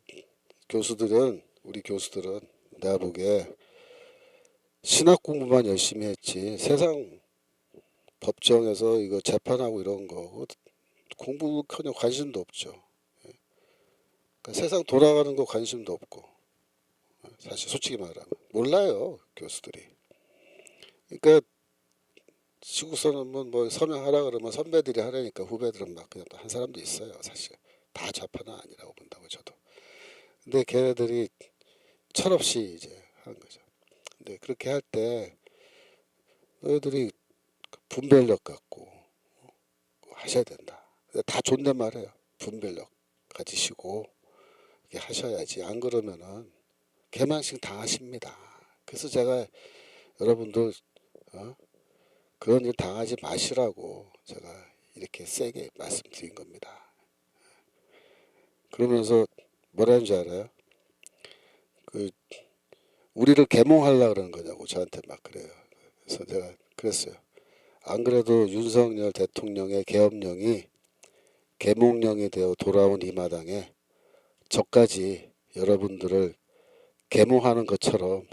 교수들은 우리 교수들은 내가 보기에 신학 공부만 열심히 했지 세상 법정에서 이거 재판하고 이런 거 공부커녕 관심도 없죠. 그러니까 세상 돌아가는 거 관심도 없고 사실 솔직히 말하면 몰라요 교수들이. 그러니까 시국선언문 뭐 서명하라 그러면 선배들이 하라니까 후배들은 막 그냥 한 사람도 있어요. 사실 다 좌파는 아니라고 본다고 저도. 근데 걔네들이 철없이 이제 하는 거죠. 근데 그렇게 할 때 너희들이 분별력 갖고 하셔야 된다. 다 존댓말해요. 분별력 가지시고 이렇게 하셔야지. 안 그러면은 개망신 당하십니다. 그래서 제가 여러분들 그런 일 당하지 마시라고 제가 이렇게 세게 말씀드린 겁니다. 그러면서 뭐라는 줄 알아요? 그 우리를 계몽하려고 그러는 거냐고 저한테 막 그래요. 그래서 제가 그랬어요. 안 그래도 윤석열 대통령의 계엄령이 계몽령이 되어 돌아온 이 마당에 저까지 여러분들을 계몽하는 것처럼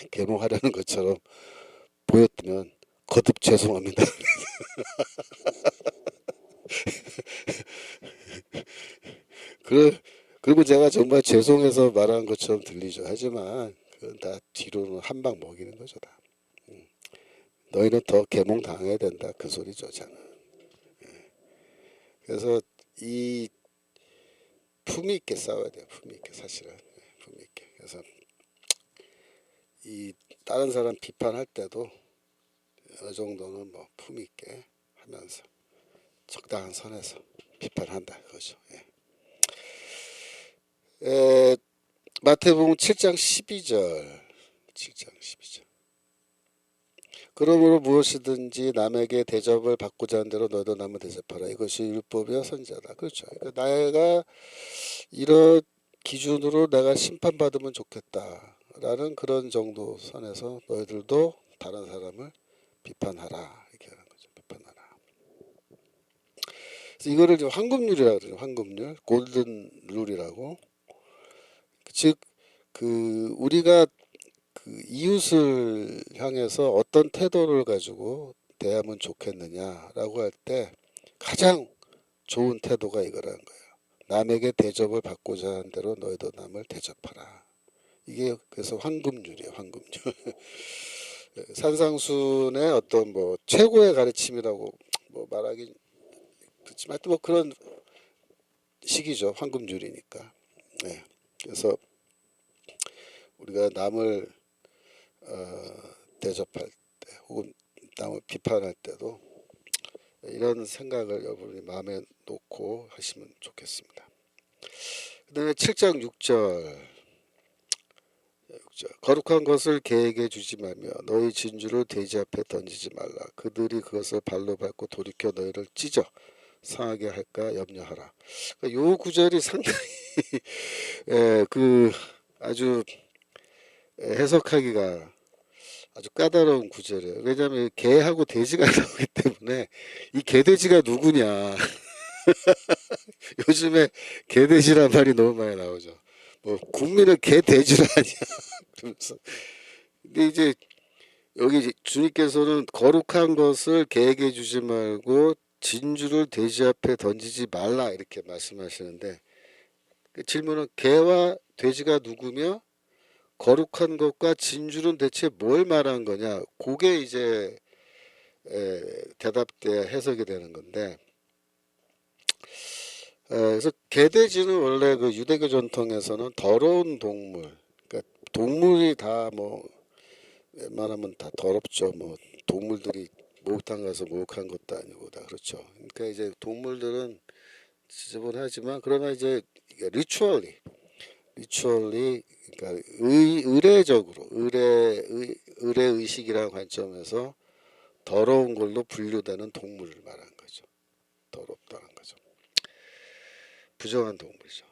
계몽하려는 것처럼 보였다면 거듭 죄송합니다. 그리고 제가 정말 죄송해서 말한 것처럼 들리죠. 하지만 그건 다 뒤로는 한 방 먹이는 거죠. 다. 너희는 더 계몽 당해야 된다. 그 소리죠. 저는. 그래서 이 품위 있게 싸워야 돼요. 품위 있게 사실은. 품위 있게. 그래서 이 다른 사람 비판할 때도 어느 정도는 뭐 품위 있게 하면서 적당한 선에서 비판한다 그거죠. 예. 마태복음 7장 12절 7장 12절 그러므로 무엇이든지 남에게 대접을 받고자 하는 대로 너희도 남을 대접하라. 이것이 율법이요 선지자다. 그렇죠. 그러니까 내가 이런 기준으로 내가 심판받으면 좋겠다라는 그런 정도 선에서 너희들도 다른 사람을 비판하라. 이렇게 하는 거죠. 비판하라. 그래서 이거를 좀 황금률이라고 그러죠. 황금률, 골든 룰이라고. 즉 그 우리가 그 이웃을 향해서 어떤 태도를 가지고 대하면 좋겠느냐라고 할 때 가장 좋은 태도가 이거라는 거예요. 남에게 대접을 받고자 하는 대로 너희도 남을 대접하라. 이게 그래서 황금률이에요, 황금률. 산상순의 어떤 뭐 최고의 가르침이라고 뭐 말하기 그렇지만 하여튼 뭐 그런 식이죠, 황금률이니까. 네. 그래서 우리가 남을 대접할 때 혹은 남을 비판할 때도 이런 생각을 여러분이 마음에 놓고 하시면 좋겠습니다. 그 다음에 7장 6절 거룩한 것을 개에게 주지 말며 너희 진주를 돼지 앞에 던지지 말라. 그들이 그것을 발로 밟고 돌이켜 너희를 찢어 상하게 할까 염려하라. 그러니까 요 구절이 상당히 그 아주 해석하기가 아주 까다로운 구절이에요. 왜냐하면 개하고 돼지가 나오기 때문에 이 개돼지가 누구냐. 요즘에 개돼지란 말이 너무 많이 나오죠. 뭐 국민은 개돼지라 하냐. 그러면서 근데 이제 여기 이제 주님께서는 거룩한 것을 개에게 주지 말고 진주를 돼지 앞에 던지지 말라 이렇게 말씀하시는데 그 질문은 개와 돼지가 누구며 거룩한 것과 진주는 대체 뭘 말한 거냐? 그게 이제 대답돼야 해석이 되는 건데 그래서 개돼지는 원래 그 유대교 전통에서는 더러운 동물, 그러니까 동물이 다 뭐 웬만하면 다 더럽죠. 뭐 동물들이 목욕탕 가서 목욕한 것도 아니고 다 그렇죠. 그러니까 이제 동물들은 지저분하지만 그러나 이제 리추얼리 그러니까 의례적으로 의례 의식이라는 관점에서 더러운 걸로 분류되는 동물을 말하는 거죠. 더럽다는 거죠. 부정한 동물이죠.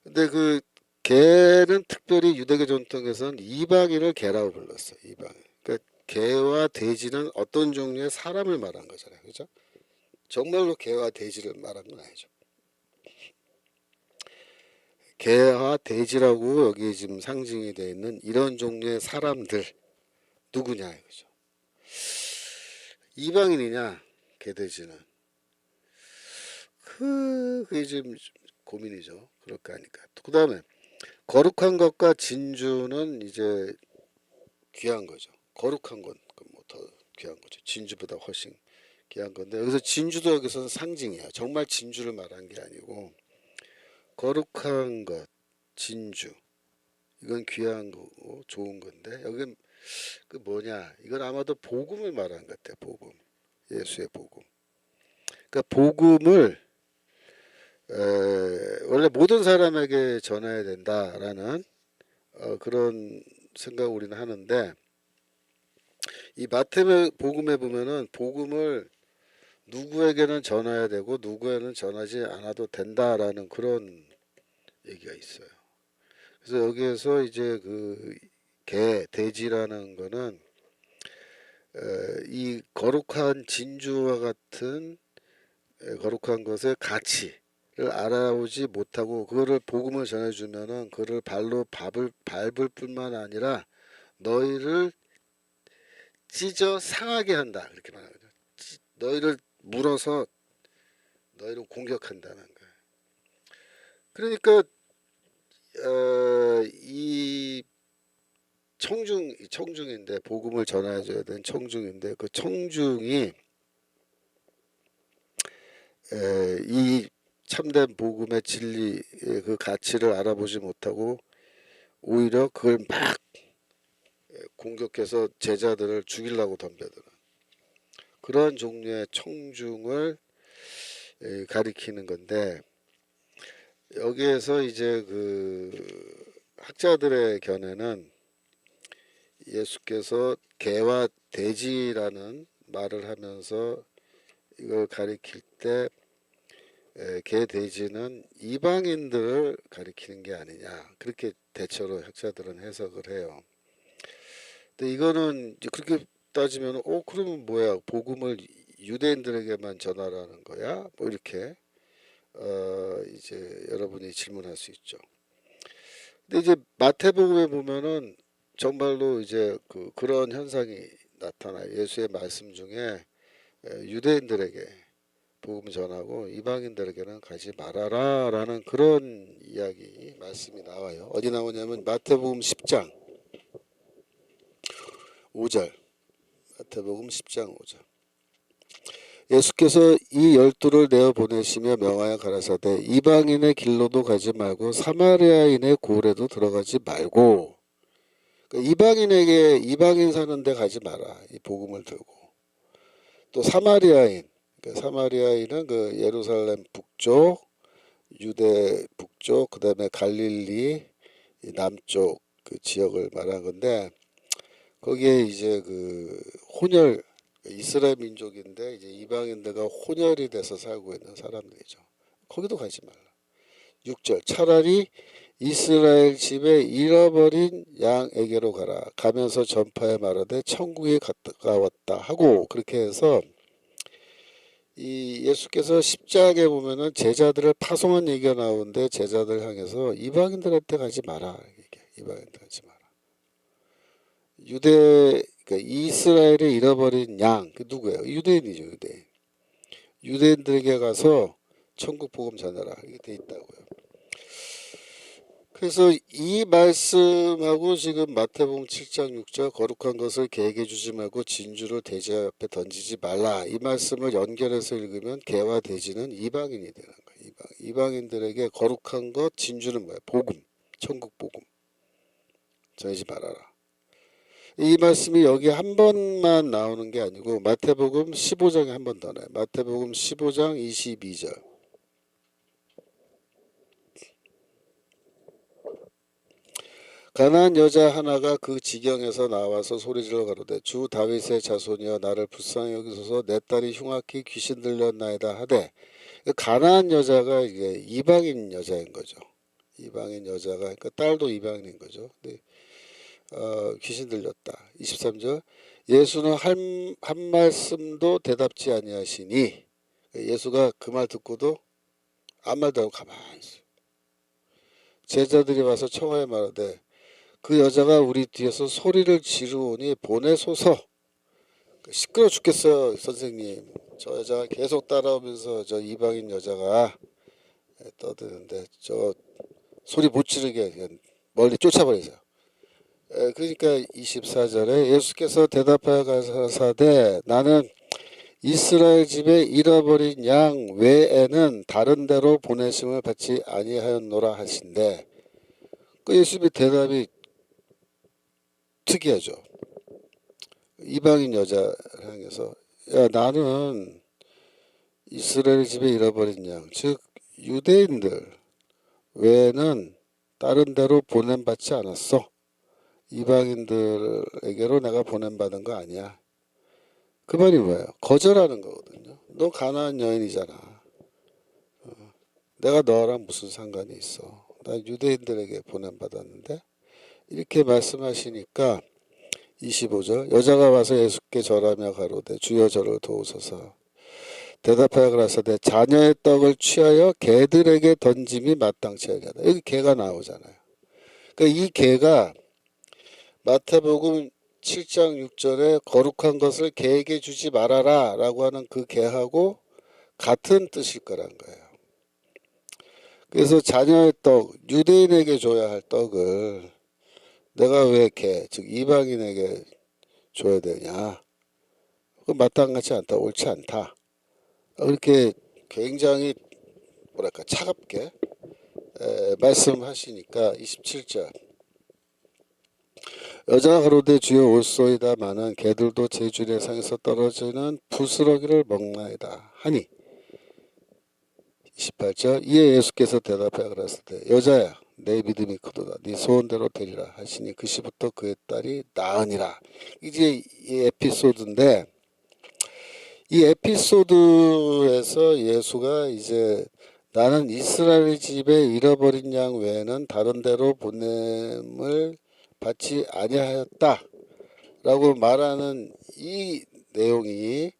근데 그 개는 특별히 유대교 전통에서는 이방인을 개라고 불렀어요. 이방인. 그러니까 개와 돼지는 어떤 종류의 사람을 말한 거잖아요. 그죠? 정말로 개와 돼지를 말한 건 아니죠. 개와 돼지라고 여기 지금 상징이 되어 있는 이런 종류의 사람들 누구냐 이거죠. 이방인이냐 개돼지는 그게 지금 고민이죠. 그럴까 하니까. 그 다음에 거룩한 것과 진주는 이제 귀한 거죠. 거룩한 건 뭐 더 귀한 거죠. 진주보다 훨씬 귀한 건데 여기서 진주도 여기서는 상징이야. 정말 진주를 말한 게 아니고 거룩한 것, 진주 이건 귀한 거고 좋은 건데 여긴 그 뭐냐 이건 아마도 복음을 말한 것 같아. 복음, 예수의 복음. 그러니까 복음을 원래 모든 사람에게 전해야 된다라는 그런 생각 우리는 하는데 이 마태복음에 보면은 복음을 누구에게는 전해야 되고 누구에게는 전하지 않아도 된다라는 그런 얘기가 있어요. 그래서 여기에서 이제 그 돼지라는 거는 이 거룩한 진주와 같은 거룩한 것의 가치를 알아오지 못하고 그거를 복음을 전해주면은 그를 발로 밟을 뿐만 아니라 너희를 찢어 상하게 한다 그렇게 말하거든요. 너희를 물어서 너희를 공격한다는 거예요. 그러니까 이 청중인데 복음을 전해줘야 되는 청중인데 그 청중이 이 참된 복음의 진리의 그 가치를 알아보지 못하고 오히려 그걸 막 공격해서 제자들을 죽이려고 덤벼드는 그런 종류의 청중을 가리키는 건데 여기에서 이제 그 학자들의 견해는 예수께서 개와 돼지라는 말을 하면서 이걸 가리킬 때 개 돼지는 이방인들을 가리키는 게 아니냐 그렇게 대체로 학자들은 해석을 해요. 근데 이거는 이제 그렇게 따지면 그러면 뭐야 복음을 유대인들에게만 전하라는 거야? 뭐 이렇게 이제 여러분이 질문할 수 있죠. 근데 이제 마태복음에 보면은 정말로 이제 그런 현상이 나타나요. 예수의 말씀 중에 유대인들에게 복음 전하고 이방인들에게는 가지 말아라 라는 그런 이야기 말씀이 나와요. 어디 나오냐면 마태복음 10장 5절. 마태복음 10장 5절. 예수께서 이 열두를 내어 보내시며 명하여 가라사대 이방인의 길로도 가지 말고 사마리아인의 고을에도 들어가지 말고. 그러니까 이방인 사는 데 가지 마라. 이 복음을 들고. 또 사마리아인. 그러니까 사마리아인은 예루살렘 북쪽, 유대 북쪽, 그다음에 갈릴리 남쪽 지역을 말한 건데, 거기에 이제 혼혈 이스라엘 민족인데 이제 이방인들과 혼혈이 돼서 살고 있는 사람들이죠. 거기도 가지 말라. 6절. 차라리 이스라엘 집에 잃어버린 양에게로 가라. 가면서 전파에 말하되 천국이 가까웠다 하고, 그렇게 해서 이 예수께서 십자가에 보면은 제자들을 파송한 얘기가 나오는데, 제자들 향해서 이방인들한테 가지 마라. 이방인들 가지 마라. 그러니까 이스라엘에 잃어버린 양, 누구예요? 유대인이죠, 유대인. 유대인들에게 가서 천국 복음 전하라. 이게 돼 있다고요. 그래서 이 말씀하고 지금 마태복음 7장 6절 거룩한 것을 개에게 주지 말고 진주를 돼지 앞에 던지지 말라. 이 말씀을 연결해서 읽으면 개와 돼지는 이방인이 되는 거예요. 이방인들에게 거룩한 것, 진주는 뭐예요? 복음, 천국 복음. 전하지 말아라. 이 말씀이 여기 한 번만 나오는 게 아니고 마태복음 15장에 한 번 더 나와요. 마태복음 15장 22절. 가나안 여자 하나가 그 지경에서 나와서 소리질러 가로되 주 다윗의 자손이여 나를 불쌍히 여기소서 내 딸이 흉악히 귀신 들렸나이다 하되, 가나안 여자가 이게 이방인 여자인 거죠. 이방인 여자가, 그러니까 딸도 이방인인 거죠. 근데 귀신 들렸다. 23절. 예수는 한 말씀도 대답지 아니하시니, 예수가 그 말 듣고도 아무 말도 안 하고 가만히 있어요. 제자들이 와서 청하여 말하되 그 여자가 우리 뒤에서 소리를 지르오니 보내소서. 시끄러워 죽겠어요 선생님. 저 여자가 계속 따라오면서 저 이방인 여자가 떠드는데 저 소리 못 지르게 그냥 멀리 쫓아버리세요. 그러니까 24절에 예수께서 대답하여 가라사대 나는 이스라엘 집에 잃어버린 양 외에는 다른 데로 보내심을 받지 아니하였노라 하신대. 그 예수님의 대답이 특이하죠. 이방인 여자를 향해서 야 나는 이스라엘 집에 잃어버린 양, 즉 유대인들 외에는 다른 데로 보냄받지 않았어. 이방인들에게로 내가 보냄받은 거 아니야. 그 말이 뭐예요? 거절하는 거거든요. 너 가나안 여인이잖아. 내가 너랑 무슨 상관이 있어. 나 유대인들에게 보냄받았는데. 이렇게 말씀하시니까 25절. 여자가 와서 예수께 절하며 가로되 주여 저를 도우소서. 대답하여 가라사대 자녀의 떡을 취하여 개들에게 던짐이 마땅치 아니하다. 여기 개가 나오잖아요. 그러니까 이 개가 마태복음 7장 6절에 거룩한 것을 개에게 주지 말아라 라고 하는 그 개하고 같은 뜻일 거란 거예요. 그래서 자녀의 떡, 유대인에게 줘야 할 떡을 내가 왜 개, 즉 이방인에게 줘야 되냐. 그 마땅하지 않다, 옳지 않다. 그렇게 굉장히 뭐랄까 차갑게 말씀하시니까 27절. 여자가 가로되 주여 올소이다마는 개들도 제 주례상에서 떨어지는 부스러기를 먹나이다 하니. 28절. 이에 예수께서 대답하여 가라사대 여자야 내 믿음이 크도다 네 소원대로 되리라 하시니 그 시부터 그의 딸이 나으니라. 이제 이 에피소드인데, 이 에피소드에서 예수가 이제 나는 이스라엘 집에 잃어버린 양 외에는 다른 데로 보냄을 받지 아니하였다 라고 말하는 이 내용이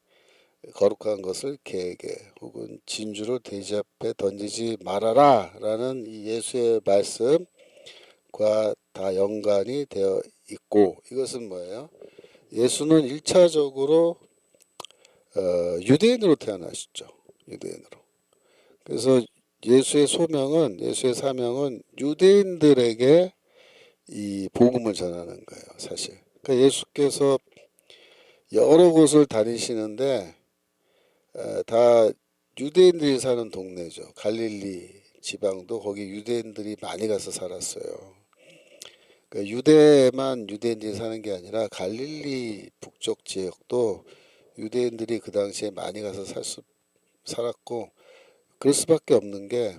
거룩한 것을 개에게 혹은 진주를 돼지 앞에 던지지 말아라 라는 이 예수의 말씀, 과 다 연관이 되어 있고, 이것은 뭐예요? 예수는 1차적으로 유대인으로 태어나셨죠. 유대인으로. 그래서 예수의 사명은 유대인들에게 이 복음을 전하는 거예요, 사실. 그러니까 예수께서 여러 곳을 다니시는데 다 유대인들이 사는 동네죠. 갈릴리 지방도 거기 유대인들이 많이 가서 살았어요. 그러니까 유대만 유대인들이 사는 게 아니라 갈릴리 북쪽 지역도 유대인들이 그 당시에 많이 가서 살았고, 그럴 수밖에 없는 게,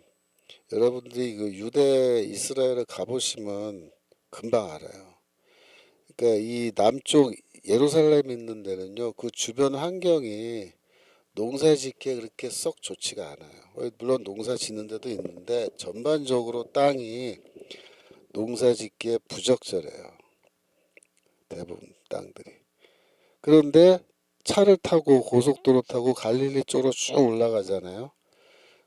여러분들이 그 유대 이스라엘을 가보시면 금방 알아요. 그러니까 이 남쪽 예루살렘 있는 데는요, 그 주변 환경이 농사 짓기에 그렇게 썩 좋지가 않아요. 물론 농사 짓는 데도 있는데 전반적으로 땅이 농사 짓기에 부적절해요. 대부분 땅들이. 그런데 차를 타고 고속도로 타고 갈릴리 쪽으로 쭉 올라가잖아요.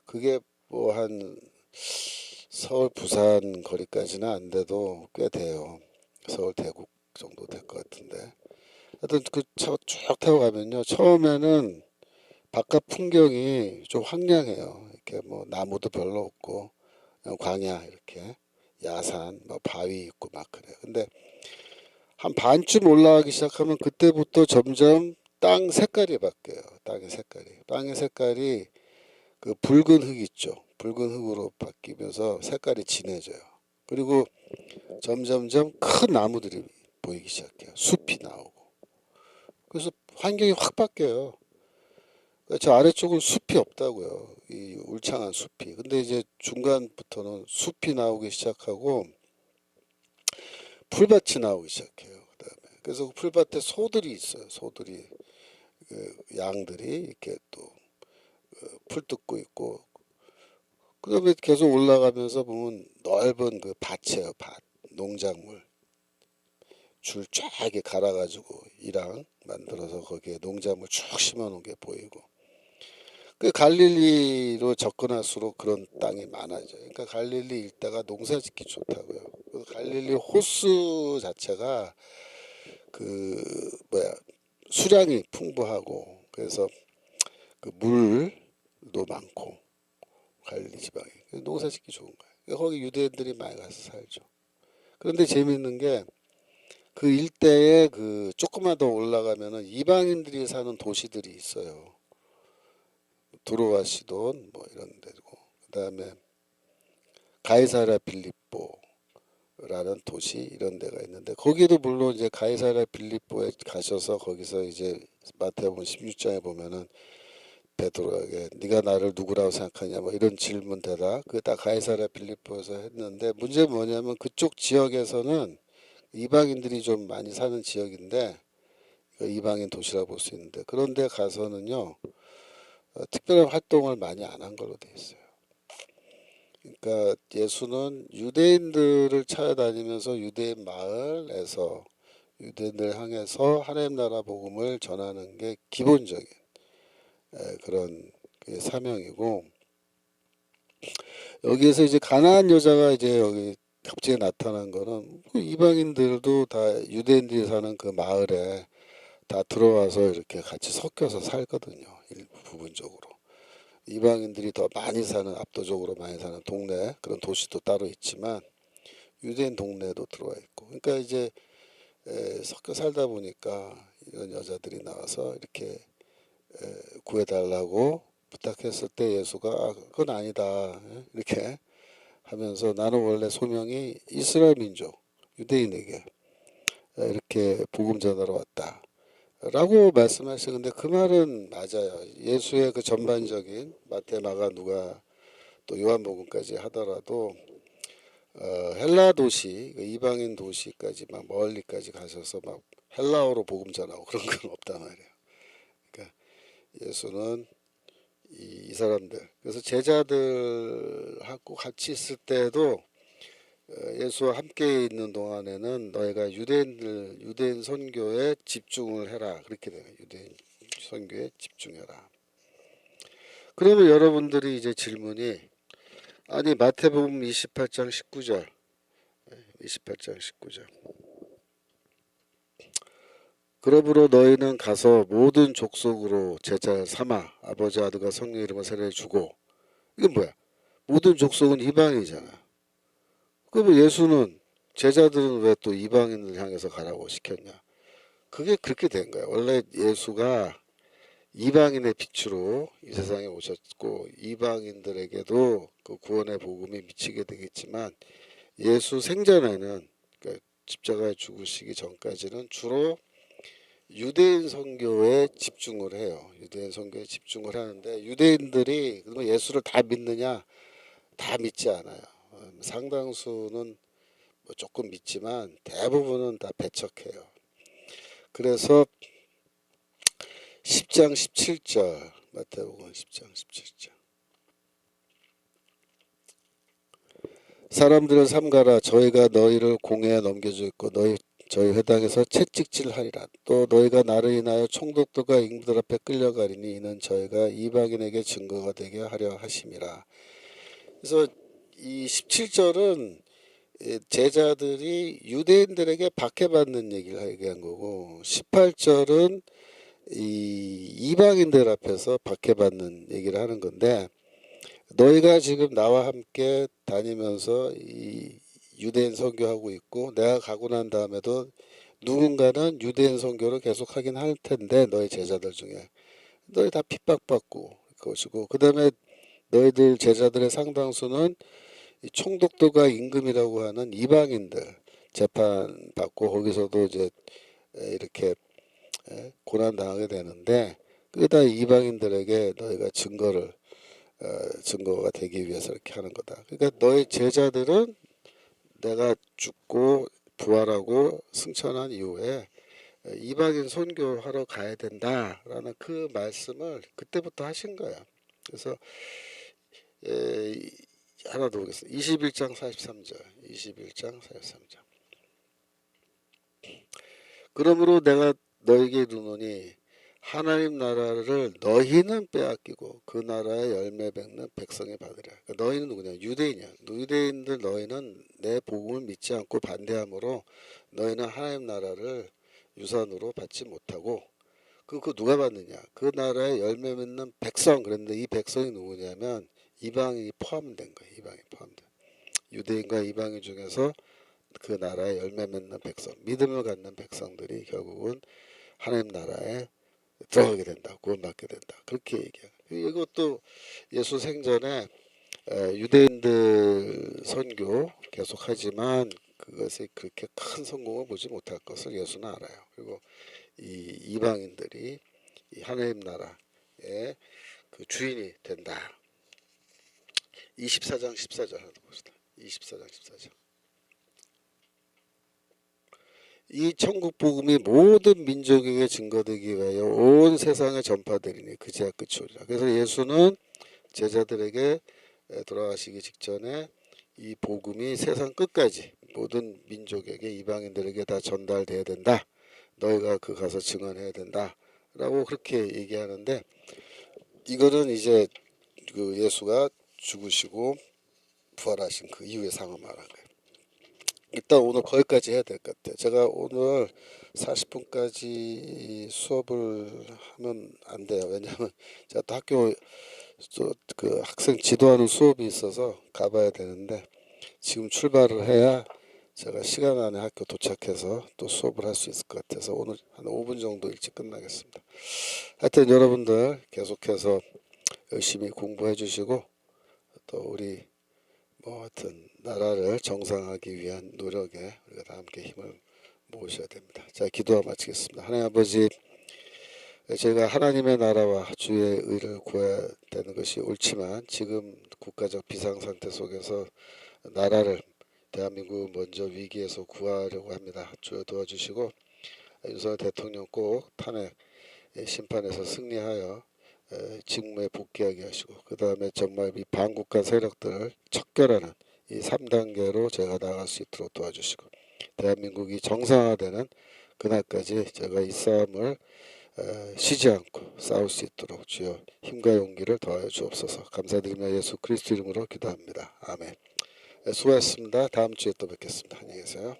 그게 뭐 한 서울 부산 거리까지는 안 돼도 꽤 돼요. 서울 대구 정도 될 것 같은데. 하여튼 그 차 쭉 타고 가면요, 처음에는 바깥 풍경이 좀 황량해요. 이렇게 뭐 나무도 별로 없고 그냥 광야, 이렇게 야산, 뭐 바위 있고 막 그래요. 근데 한 반쯤 올라가기 시작하면 그때부터 점점 땅 색깔이 바뀌어요. 땅의 색깔이 그 붉은 흙 있죠. 붉은 흙으로 바뀌면서 색깔이 진해져요. 그리고 점점점 큰 나무들이 보이기 시작해요. 숲이 나오고. 그래서 환경이 확 바뀌어요. 저 아래쪽은 숲이 없다고요. 이 울창한 숲이. 근데 이제 중간부터는 숲이 나오기 시작하고 풀밭이 나오기 시작해요. 그다음에 그래서 그 풀밭에 소들이 있어요. 소들이, 그 양들이 이렇게 또 풀 뜯고 있고, 그다음에 계속 올라가면서 보면 넓은 그 밭이에요. 밭, 농작물. 줄 쫙 이렇게 갈아가지고 이랑 만들어서 거기에 농작물 쭉 심어놓은 게 보이고. 그 갈릴리로 접근할수록 그런 땅이 많아져요. 그러니까 갈릴리 일대가 농사짓기 좋다고요. 그 갈릴리 호수 자체가 그 뭐야, 수량이 풍부하고, 그래서 그 물도 많고, 갈릴리 지방에 농사짓기 좋은 거예요. 그러니까 거기 유대인들이 많이 가서 살죠. 그런데 재밌는 게, 그 일대에 그 조금만 더 올라가면은 이방인들이 사는 도시들이 있어요. 두로와 시돈 뭐 이런 데고, 그다음에 가이사랴 빌립보라는 도시, 이런 데가 있는데, 거기도 물론 이제 가이사랴 빌립보에 가셔서 거기서 이제 마태복음 16장에 보면은 베드로에게 네가 나를 누구라고 생각하냐 뭐 이런 질문 대답, 그 다 가이사랴 빌립보에서 했는데, 문제는 뭐냐면 그쪽 지역에서는 이방인들이 좀 많이 사는 지역인데, 이방인 도시라고 볼 수 있는데, 그런데 가서는요 특별한 활동을 많이 안 한 걸로 돼 있어요. 그러니까 예수는 유대인들을 찾아다니면서 유대인 마을에서 유대인들 향해서 하나님 나라 복음을 전하는 게 기본적인 그런 그 사명이고, 여기에서 이제 가나안 여자가 이제 여기 갑자기 나타난 거는, 그 이방인들도 다 유대인들이 사는 그 마을에 다 들어와서 이렇게 같이 섞여서 살거든요. 부분적으로. 이방인들이 더 많이 사는, 압도적으로 많이 사는 동네, 그런 도시도 따로 있지만 유대인 동네도 들어와 있고, 그러니까 이제 섞여 살다 보니까 이런 여자들이 나와서 이렇게 구해달라고 부탁했을 때 예수가 그건 아니다, 이렇게 하면서 나는 원래 소명이 이스라엘 민족 유대인에게 이렇게 복음 전하러 왔다 라고 말씀하시는데, 그 말은 맞아요. 예수의 그 전반적인 마태, 마가, 누가 또 요한복음까지 하더라도 헬라 도시, 이방인 도시까지 막 멀리까지 가셔서 막 헬라어로 복음 전하고 그런 건 없단 말이에요. 그러니까 예수는 이 사람들, 그래서 제자들하고 같이 있을 때도 예수와 함께 있는 동안에는 너희가 유대인 선교에 집중을 해라, 그렇게 돼요. 유대인 선교에 집중해라. 그러면 여러분들이 이제 질문이, 아니 마태복음 28장 19절 28장 19절. 그러므로 너희는 가서 모든 족속으로 제자 삼아 아버지 아들과 성령 이름을 세례 주고. 이건 뭐야? 모든 족속은 이방이잖아. 그러면 예수는 제자들은 왜 또 이방인을 향해서 가라고 시켰냐? 그게 그렇게 된 거야. 원래 예수가 이방인의 빛으로 이 세상에 오셨고 이방인들에게도 그 구원의 복음이 미치게 되겠지만 예수 생전에는 그러니까 십자가에 죽으시기 전까지는 주로 유대인 선교에 집중을 해요. 유대인 선교에 집중을 하는데 유대인들이 그러면 예수를 다 믿느냐? 다 믿지 않아요. 상당수는 뭐 조금 믿지만 대부분은 다 배척해요. 그래서 10장 17절 마태복음 10장 17절 사람들을 삼가라 저희가 너희를 공회에 넘겨주겠고 저희 회당에서 채찍질하리라. 또 너희가 나를 인하여 총독들과 임금들 앞에 끌려가리니 이는 저희가 이방인에게 증거가 되게 하려 하심이라. 그래서 이 17절은 제자들이 유대인들에게 박해받는 얘기를 얘기한 거고 18절은 이 이방인들 앞에서 박해받는 얘기를 하는 건데 너희가 지금 나와 함께 다니면서 이 유대인 선교하고 있고 내가 가고 난 다음에도 누군가는 유대인 선교를 계속 하긴 할 텐데 너희 제자들 중에 너희 다 핍박받고 것이고 그 다음에 너희들 제자들의 상당수는 이 총독들과 임금이라고 하는 이방인들 재판받고 거기서도 이제 이렇게 고난당하게 되는데 그게 다 이방인들에게 너희가 증거가 되기 위해서 이렇게 하는 거다. 그러니까 너희 제자들은 내가 죽고 부활하고 승천한 이후에 이방인 선교하러 가야 된다라는 그 말씀을 그때부터 하신 거야. 그래서 하나 더 보겠습니다. 21장 43절. 21장 43절. 그러므로 내가 너에게 이르노니 하나님 나라를 너희는 빼앗기고 그 나라의 열매 맺는 백성이 받으랴. 그러니까 너희는 누구냐? 유대인이야. 유대인들 너희는 내 복음을 믿지 않고 반대하므로 너희는 하나님 나라를 유산으로 받지 못하고 그 누가 받느냐? 그 나라의 열매 맺는 백성. 그런데 이 백성이 누구냐면 이방인이 포함된 거야. 이방인 포함된. 유대인과 이방인 중에서 그 나라의 열매 맺는 백성, 믿음을 갖는 백성들이 결국은 하나님 나라에 들어가게 된다, 구원받게 된다. 그렇게 얘기해요. 이것도 예수 생전에 유대인들 선교 계속하지만 그것이 그렇게 큰 성공을 보지 못할 것을 예수는 알아요. 그리고 이 이방인들이 이 하나님 나라의 그 주인이 된다. 24장 14절 하나 봅시다. 24장 14절. 이 천국 복음이 모든 민족에게 증거되기 위하여 온 세상에 전파되리니 그제야 끝이 오리라. 그래서 예수는 제자들에게 돌아가시기 직전에 이 복음이 세상 끝까지 모든 민족에게 이방인들에게 다 전달돼야 된다. 너희가 그 가서 증언해야 된다. 라고 그렇게 얘기하는데 이거는 이제 그 예수가 죽으시고 부활하신 그 이후의 상황을 말한 거예요. 일단 오늘 거기까지 해야 될 것 같아요. 제가 오늘 40분까지 수업을 하면 안 돼요. 왜냐하면 제가 또 학교 그 학생 지도하는 수업이 있어서 가봐야 되는데 지금 출발을 해야 제가 시간 안에 학교 도착해서 또 수업을 할 수 있을 것 같아서 오늘 한 5분 정도 일찍 끝나겠습니다. 하여튼 여러분들 계속해서 열심히 공부해 주시고 또 우리 뭐 하여튼 나라를 정상하기 위한 노력에 우리가 다 함께 힘을 모으셔야 됩니다. 자, 기도하고 마치겠습니다. 하나님 아버지, 저희가 하나님의 나라와 주의 의를 구해야 되는 것이 옳지만 지금 국가적 비상상태 속에서 나라를 대한민국 먼저 위기에서 구하려고 합니다. 주여 도와주시고 윤석열 대통령 꼭 탄핵 심판에서 승리하여 직무에 복귀하게 하시고 그 다음에 정말 이 반국가 세력들을 척결하는 이 3단계로 제가 나갈 수 있도록 도와주시고 대한민국이 정상화되는 그날까지 제가 이 싸움을 쉬지 않고 싸울 수 있도록 주여 힘과 용기를 더하여 주옵소서. 감사드리며 예수 그리스도 이름으로 기도합니다. 아멘. 수고하셨습니다. 다음 주에 또 뵙겠습니다. 안녕히 계세요.